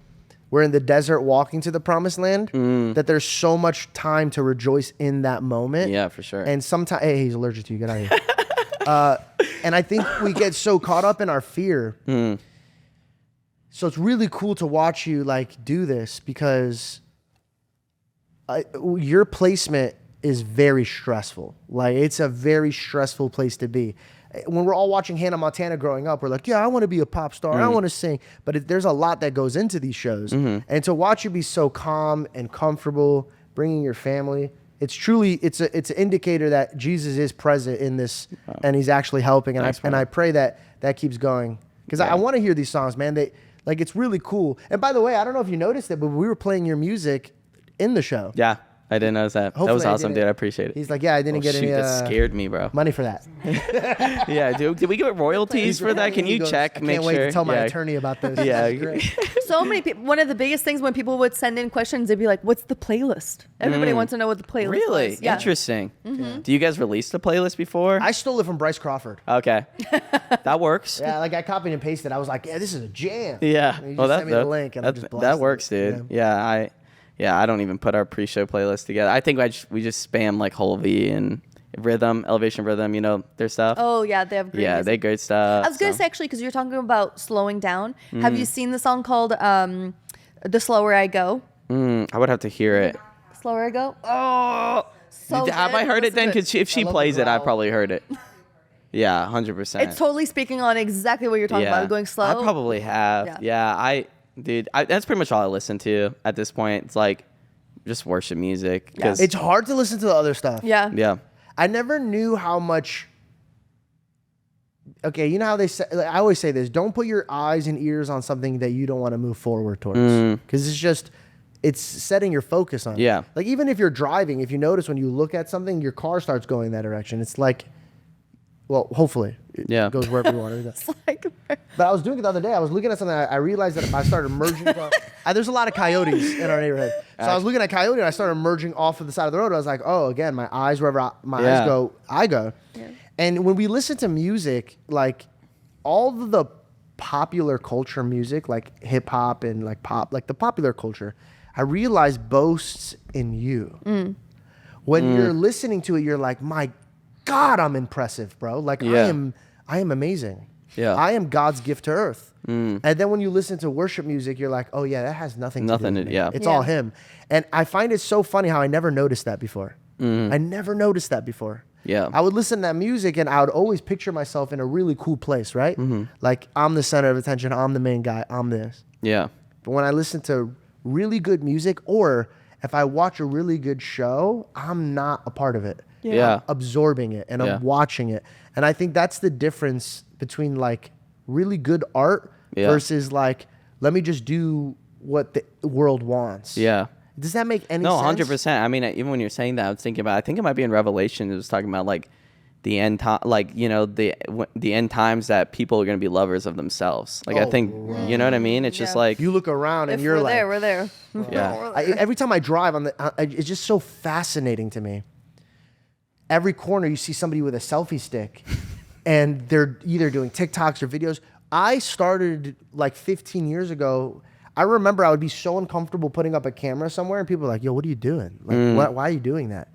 Speaker 2: we're in the desert walking to the promised land, that there's so much time to rejoice in that moment.
Speaker 1: Yeah, for sure.
Speaker 2: And sometimes, hey, he's allergic to you. Get out of here. And I think we get so caught up in our fear. So it's really cool to watch you like do this because your placement is very stressful. Like it's a very stressful place to be. When we're all watching Hannah Montana growing up, we're like, yeah, I want to be a pop star. I want to sing. But there's a lot that goes into these shows. And to watch you be so calm and comfortable, bringing your family, it's truly, it's an indicator that Jesus is present in this and he's actually helping. And
Speaker 1: Thanks,
Speaker 2: I pray that keeps going. Because I want to hear these songs, man. Like, it's really cool. And by the way, I don't know if you noticed it, but we were playing your music in the show.
Speaker 1: Yeah, I didn't notice that.
Speaker 2: Hopefully
Speaker 1: that was
Speaker 2: I
Speaker 1: awesome,
Speaker 2: didn't-
Speaker 1: dude. I appreciate it.
Speaker 2: He's like, yeah, I didn't get any
Speaker 1: that scared me, bro.
Speaker 2: money for that.
Speaker 1: Yeah, dude. Did we get royalties for that? Can
Speaker 2: He
Speaker 1: you
Speaker 2: goes,
Speaker 1: check?
Speaker 2: I
Speaker 1: Make
Speaker 2: can't wait
Speaker 1: sure.
Speaker 2: to tell my
Speaker 1: Yeah.
Speaker 2: attorney about this.
Speaker 1: Yeah.
Speaker 2: This is great.
Speaker 5: So many people. One of the biggest things when people would send in questions, they'd be like, "What's the playlist?" Everybody wants to know what the playlist
Speaker 1: Really
Speaker 5: was. Yeah.
Speaker 1: interesting. Do you guys release the playlist before?
Speaker 2: I stole it from Bryce Crawford.
Speaker 1: Okay, that works.
Speaker 2: Yeah, like I copied and pasted. I was like, yeah, this is a jam.
Speaker 1: Yeah.
Speaker 2: And he
Speaker 1: Well,
Speaker 2: just sent me the link and I just
Speaker 1: that
Speaker 2: blasted
Speaker 1: works,
Speaker 2: it.
Speaker 1: dude. Yeah, I don't even put our pre-show playlist together. I think we just spam like Whole V and Rhythm, Elevation Rhythm, you know, their stuff.
Speaker 5: Oh yeah, they have great.
Speaker 1: yeah,
Speaker 5: music.
Speaker 1: they great stuff.
Speaker 5: I was gonna
Speaker 1: so.
Speaker 5: say actually because you're talking about slowing down. Have you seen the song called "The Slower I Go"?
Speaker 1: I would have to hear it.
Speaker 5: Slower I go.
Speaker 1: Oh,
Speaker 5: So
Speaker 1: have
Speaker 5: good.
Speaker 1: I heard it
Speaker 5: Listen
Speaker 1: then?
Speaker 5: to
Speaker 1: Because if she
Speaker 2: love the
Speaker 1: plays it, I've
Speaker 2: growl.
Speaker 1: probably heard it. Yeah, 100%.
Speaker 5: It's totally speaking on exactly what you're talking about. Going slow.
Speaker 1: I probably have. Yeah, that's pretty much all I listen to at this point. It's like just worship music. 'Cause-
Speaker 2: It's hard to listen to the other stuff.
Speaker 5: Yeah.
Speaker 1: yeah.
Speaker 2: I never knew how much. Okay, you know how they say, like, I always say this, don't put your eyes and ears on something that you don't want to move forward towards. Because it's setting your focus on it.
Speaker 1: Yeah.
Speaker 2: Like even if you're driving, if you notice when you look at something, your car starts going that direction. It's like, well, hopefully it
Speaker 1: Yeah.
Speaker 2: goes wherever you want it to go.
Speaker 5: Like,
Speaker 2: But I was doing it the other day. I was looking at something. I realized that if I started merging, there's a lot of coyotes in our neighborhood. So I was looking at coyote and I started merging off of the side of the road. I was like, oh, again, my eyes, wherever my eyes go, I go.
Speaker 5: Yeah.
Speaker 2: And when we listen to music, like all of the popular culture music, like hip hop and like pop, like the popular culture, I realized boasts in you. When you're listening to it, you're like, my God, I'm impressive, bro. Like
Speaker 1: Yeah.
Speaker 2: I am amazing.
Speaker 1: Yeah.
Speaker 2: I am God's gift to earth. And then when you listen to worship music, you're like, oh yeah, that has nothing to do with me.
Speaker 1: yeah.
Speaker 2: It's
Speaker 5: Yeah.
Speaker 2: all him. And I find it so funny how I never noticed that before. I never noticed that before.
Speaker 1: Yeah.
Speaker 2: I would listen to that music and I would always picture myself in a really cool place, right? Like I'm the center of attention, I'm the main guy, I'm this.
Speaker 1: Yeah.
Speaker 2: But when I listen to really good music or if I watch a really good show, I'm not a part of it.
Speaker 1: Yeah.
Speaker 2: I'm absorbing it and
Speaker 1: Yeah.
Speaker 2: I'm watching it. And I think that's the difference between like really good art
Speaker 1: Yeah.
Speaker 2: versus like, let me just do what the world wants.
Speaker 1: Yeah.
Speaker 2: Does that make any
Speaker 1: No,
Speaker 2: sense?
Speaker 1: 100%. I mean, even when you're saying that, I was thinking about. I think it might be in Revelation. It was talking about like the end time, like the end times that people are gonna be lovers of themselves. Like I think, you know what I mean. It's just
Speaker 5: Yeah.
Speaker 1: like
Speaker 2: You look around and
Speaker 5: if
Speaker 2: you're
Speaker 5: we're
Speaker 2: like,
Speaker 5: there, we're there.
Speaker 1: yeah,
Speaker 2: every time I drive on it's just so fascinating to me. Every corner you see somebody with a selfie stick and they're either doing TikToks or videos. I started like 15 years ago. I remember I would be so uncomfortable putting up a camera somewhere and people are like, yo, what are you doing? Like, why are you doing that?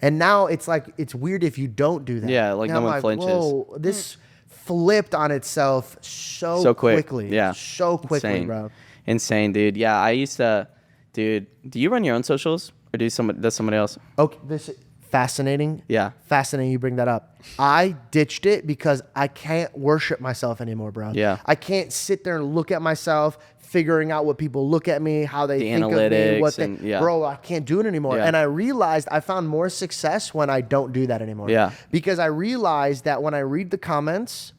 Speaker 2: And now it's like, it's weird if you don't do that.
Speaker 1: Yeah, like
Speaker 2: And
Speaker 1: no
Speaker 2: I'm
Speaker 1: one flinches.
Speaker 2: Whoa, this flipped on itself
Speaker 1: so quick.
Speaker 2: quickly.
Speaker 1: Yeah,
Speaker 2: So quickly,
Speaker 1: Insane.
Speaker 2: bro.
Speaker 1: Insane, dude. Yeah, I used to, dude. Do you run your own socials or does somebody else?
Speaker 2: Okay, this fascinating.
Speaker 1: Yeah.
Speaker 2: Fascinating you bring that up. I ditched it because I can't worship myself anymore, bro.
Speaker 1: Yeah.
Speaker 2: I can't sit there and look at myself, figuring out what people look at me, how they
Speaker 1: The
Speaker 2: think of me,
Speaker 1: analytics
Speaker 2: what they,
Speaker 1: and- yeah.
Speaker 2: bro, I can't do it anymore.
Speaker 1: Yeah.
Speaker 2: And I realized I found more success when I don't do that anymore.
Speaker 1: Yeah.
Speaker 2: Because I realized that when I read the comments,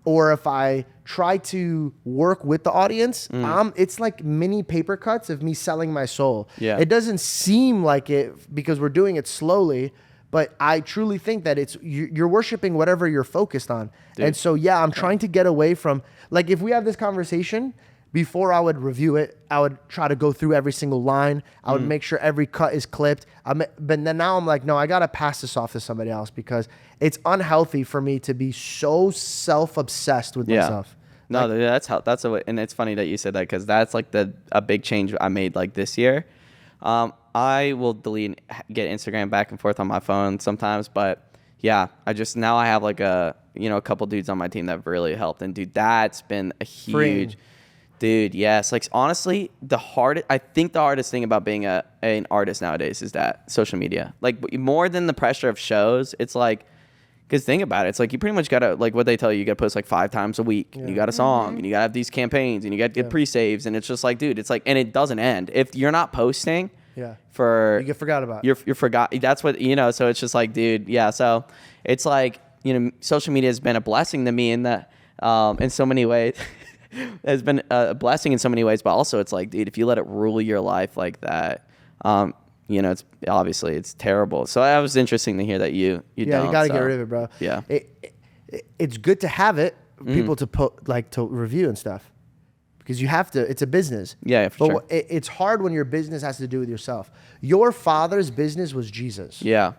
Speaker 2: or if I try to work with the audience, it's like mini paper cuts of me selling my soul.
Speaker 1: Yeah.
Speaker 2: It doesn't seem like it because we're doing it slowly, but I truly think that you're worshiping whatever you're focused on.
Speaker 1: Dude.
Speaker 2: And so, yeah, I'm trying to get away from, like, if we have this conversation, before I would review it, I would try to go through every single line. I would make sure every cut is clipped. But then now I'm like, no, I got to pass this off to somebody else because it's unhealthy for me to be so self-obsessed with myself.
Speaker 1: No, that's and it's funny that you said that because that's like a big change I made like this year. I will get Instagram back and forth on my phone sometimes, but yeah, now I have like a couple dudes on my team that have really helped, and dude, that's been a huge. Dude, yes. Like, honestly, I think the hardest thing about being an artist nowadays is that social media. Like, more than the pressure of shows, it's like, because think about it, it's like you pretty much got to, like what they tell you, you got to post like 5 times a week. And you got a song, and you got to have these campaigns, and you got to get pre-saves, and it's just like, dude, it's like, and it doesn't end. If you're not posting, you
Speaker 2: get forgot about.
Speaker 1: You're forgot. That's what, so it's just like, dude, yeah. So it's like, social media has been a blessing to me in so many ways. Has been a blessing in so many ways, but also it's like, dude, if you let it rule your life like that, it's obviously it's terrible. So that was interesting to hear that you don't.
Speaker 2: You got to get rid of it, bro.
Speaker 1: Yeah.
Speaker 2: It's good to have it, people to to review and stuff, because you have to. It's a business.
Speaker 1: Yeah, for sure.
Speaker 2: It's hard when your business has to do with yourself. Your father's business was Jesus.
Speaker 1: Yeah.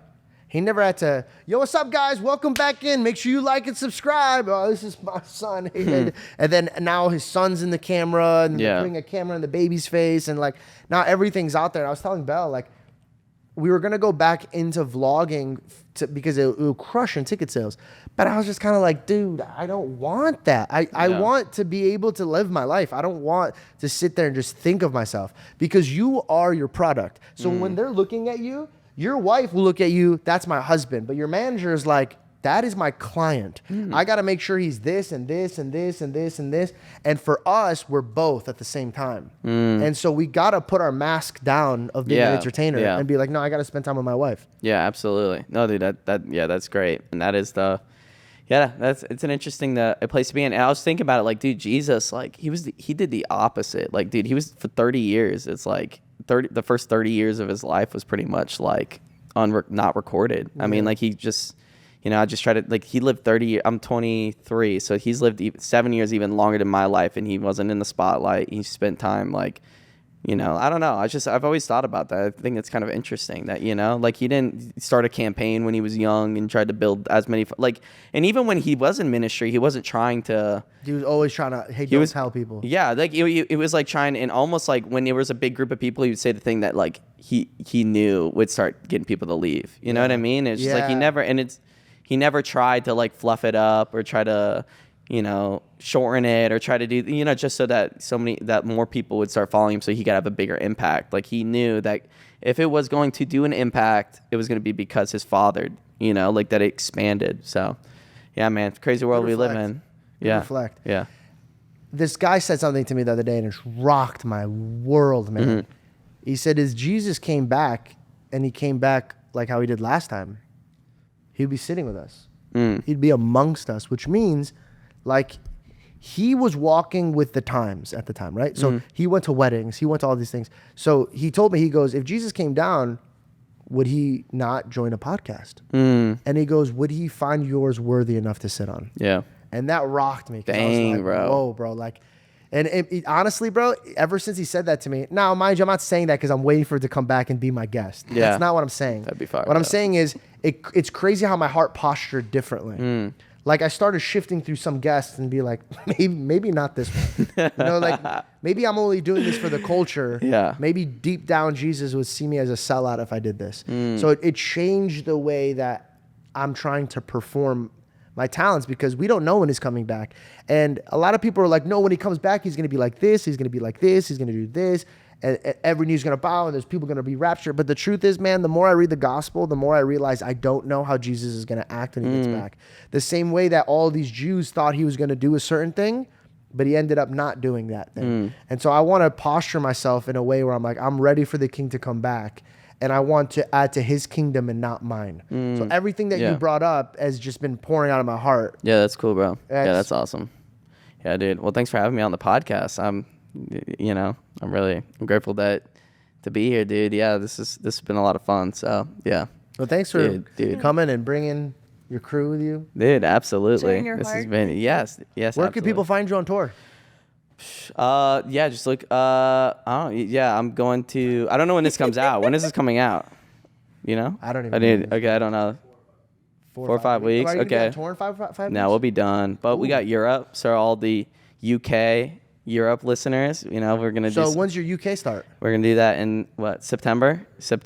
Speaker 2: He never had to, yo, what's up, guys? Welcome back in. Make sure you like and subscribe. Oh, this is my son. And then now his son's in the camera, and they're putting a camera in the baby's face. And, like, now everything's out there. I was telling Belle, like, we were going to go back into vlogging because it will crush in ticket sales. But I was just kind of like, dude, I don't want that. I want to be able to live my life. I don't want to sit there and just think of myself, because you are your product. So when they're looking at you, your wife will look at you, that's my husband. But your manager is like, that is my client. I got to make sure he's this and this and this and this and this. And for us, we're both at the same time. And so we got to put our mask down of being an entertainer and be like, no, I got to spend time with my wife. Yeah,
Speaker 1: absolutely. No, dude, that's great. And that is it's an interesting place to be in. And I was thinking about it, like, dude, Jesus, like, he did the opposite. Like, dude, he was for 30 years. It's like the first 30 years of his life was pretty much like not recorded. I mean, like, he just, I just try to, like, he lived 30 years. I'm 23, so he's lived 7 years even longer than my life, and he wasn't in the spotlight. He spent time, like, I don't know. I've always thought about that. I think it's kind of interesting that, like, he didn't start a campaign when he was young and tried to build as many, like, and even when he was in ministry, he wasn't trying to.
Speaker 2: He was always trying to, tell people.
Speaker 1: Yeah, like, it was like trying, and almost like when there was a big group of people, he would say the thing that, like, he knew would start getting people to leave. You know what I mean? It's just like he never tried to, like, fluff it up or try to, shorten it or try to do, just so that more people would start following him so he could have a bigger impact. Like, he knew that if it was going to do an impact, it was going to be because his father, like, that it expanded. So, yeah, man, crazy world we live in. Yeah.
Speaker 2: Reflect.
Speaker 1: Yeah.
Speaker 2: This guy said something to me the other day, and it's rocked my world, man. He said, as Jesus came back, and he came back like how he did last time, he'd be sitting with us. He'd be amongst us, which means, like, he was walking with the times at the time, right? So he went to weddings, he went to all these things. So he told me, he goes, if Jesus came down, would he not join a podcast? And he goes, would he find yours worthy enough to sit on?
Speaker 1: Yeah.
Speaker 2: And that rocked me.
Speaker 1: Dang,
Speaker 2: I was like,
Speaker 1: bro.
Speaker 2: Whoa, bro. Like, and honestly, bro, ever since he said that to me, now, mind you, I'm not saying that because I'm waiting for it to come back and be my guest.
Speaker 1: Yeah.
Speaker 2: That's not what I'm saying.
Speaker 1: That'd be fire.
Speaker 2: What I'm saying is, it's crazy how my heart postured differently. Like, I started shifting through some guests and be like, maybe not this one. Like, maybe I'm only doing this for the culture.
Speaker 1: Yeah.
Speaker 2: Maybe deep down, Jesus would see me as a sellout if I did this. So it changed the way that I'm trying to perform my talents, because we don't know when he's coming back. And a lot of people are like, no, when he comes back, he's going to be like this, he's going to be like this, he's going to do this. And every knee's going to bow, and there's people going to be raptured. But the truth is, man, the more I read the gospel, the more I realize I don't know how Jesus is going to act when he gets back. The same way that all these Jews thought he was going to do a certain thing, but he ended up not doing that thing. And so I want to posture myself in a way where I'm like, I'm ready for the king to come back. and I want to add to his kingdom and not mine. So everything that you brought up has just been pouring out of my heart.
Speaker 1: Yeah, that's cool, bro. Yeah, that's awesome. Yeah, dude. Well, thanks for having me on the podcast. I'm grateful to be here, dude. Yeah, this has been a lot of fun. So yeah.
Speaker 2: Well, thanks for coming and bringing your crew with you.
Speaker 1: Dude, absolutely.
Speaker 5: Sharing your
Speaker 1: This
Speaker 5: heart.
Speaker 1: has been yes.
Speaker 2: Where
Speaker 1: absolutely.
Speaker 2: can people find you on tour?
Speaker 1: Yeah, just look. I'm going to. I don't know when this comes out. When is this coming out? You know?
Speaker 2: I don't even know.
Speaker 1: Okay, I don't know. 4 or 5 weeks.
Speaker 2: Are you gonna be
Speaker 1: Okay.
Speaker 2: on tour in five weeks?
Speaker 1: No, we'll be done. But we got Europe, so all the UK Europe listeners, we're gonna do.
Speaker 2: So when's your UK start?
Speaker 1: We're gonna do that in September. It's 2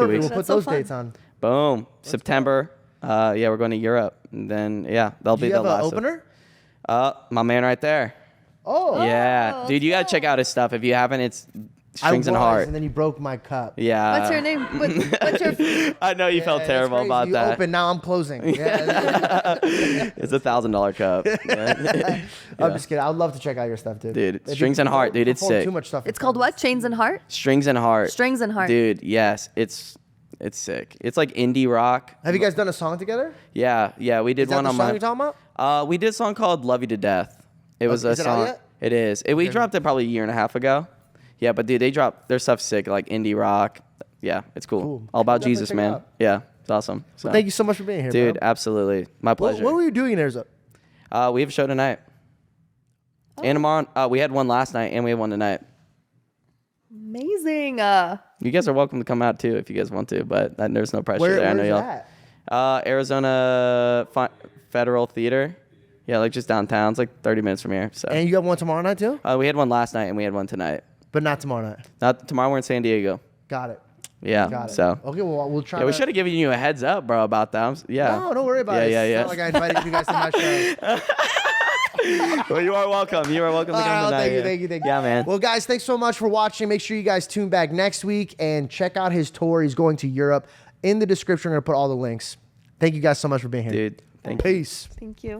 Speaker 1: weeks.
Speaker 2: We'll put those dates on.
Speaker 1: Boom. September. We're going to Europe, and then they'll
Speaker 2: Do
Speaker 1: be
Speaker 2: you
Speaker 1: the
Speaker 2: have an
Speaker 1: last.
Speaker 2: opener?
Speaker 1: My man right there.
Speaker 2: Oh.
Speaker 1: Yeah, dude, you gotta check out his stuff. If you haven't, it's Strings and
Speaker 2: I was,
Speaker 1: Heart.
Speaker 2: and then you broke my cup.
Speaker 1: Yeah.
Speaker 5: What's your name? What's your?
Speaker 1: I know you felt terrible
Speaker 2: That's crazy.
Speaker 1: about
Speaker 2: You
Speaker 1: that.
Speaker 2: open, now I'm closing. Yeah.
Speaker 1: It's $1,000 cup.
Speaker 2: I'm just kidding. I'd love to check out your stuff, dude.
Speaker 1: Dude, Strings and Heart, dude, it's sick.
Speaker 2: Too much stuff.
Speaker 5: It's called what? Chains and Heart.
Speaker 1: Strings and Heart.
Speaker 5: Strings and Heart.
Speaker 1: Dude, yes, it's sick. It's like indie rock.
Speaker 2: Have you guys done a song together?
Speaker 1: Yeah, we did
Speaker 2: Is that
Speaker 1: one
Speaker 2: the
Speaker 1: on
Speaker 2: song
Speaker 1: my.
Speaker 2: you're talking about?
Speaker 1: We did a song called "Love You to Death." It was a
Speaker 2: is it out
Speaker 1: song.
Speaker 2: yet?
Speaker 1: It is. We dropped it probably a year and a half ago. Yeah, but dude, they dropped their stuff sick, like indie rock. Yeah, it's cool. All about
Speaker 2: Definitely
Speaker 1: Jesus,
Speaker 2: check it
Speaker 1: man.
Speaker 2: out.
Speaker 1: Yeah, it's awesome. So,
Speaker 2: Thank you so much for being here,
Speaker 1: dude.
Speaker 2: bro.
Speaker 1: Absolutely, my pleasure.
Speaker 2: What were you doing in Arizona?
Speaker 1: We have a show tonight. And tomorrow, we had one last night, and we have one tonight.
Speaker 5: Amazing.
Speaker 1: You guys are welcome to come out too if you guys want to, but there's no pressure there. I know
Speaker 2: Where's
Speaker 1: y'all.
Speaker 2: that?
Speaker 1: Arizona Federal Theater. Yeah, like just downtown. It's like 30 minutes from here. So
Speaker 2: And you have one tomorrow night too?
Speaker 1: we had one last night and we had one tonight.
Speaker 2: But not tomorrow night.
Speaker 1: Not tomorrow. We're in San Diego.
Speaker 2: Got it.
Speaker 1: Yeah.
Speaker 2: Got it.
Speaker 1: So
Speaker 2: Okay, well, we'll try.
Speaker 1: yeah, we
Speaker 2: to-
Speaker 1: should have given you a heads up, bro, about that. Yeah.
Speaker 2: No, don't worry about it.
Speaker 1: Yeah.
Speaker 2: It's not like I invited you guys to my show.
Speaker 1: Well, you are welcome. You are welcome to come tonight.
Speaker 2: Thank you.
Speaker 1: Yeah, man.
Speaker 2: Well, guys, thanks so much for watching. Make sure you guys tune back next week and check out his tour. He's going to Europe. In the description, I'm going to put all the links. Thank you guys so much for being here.
Speaker 1: Dude, thank you.
Speaker 2: Peace.
Speaker 5: Thank you.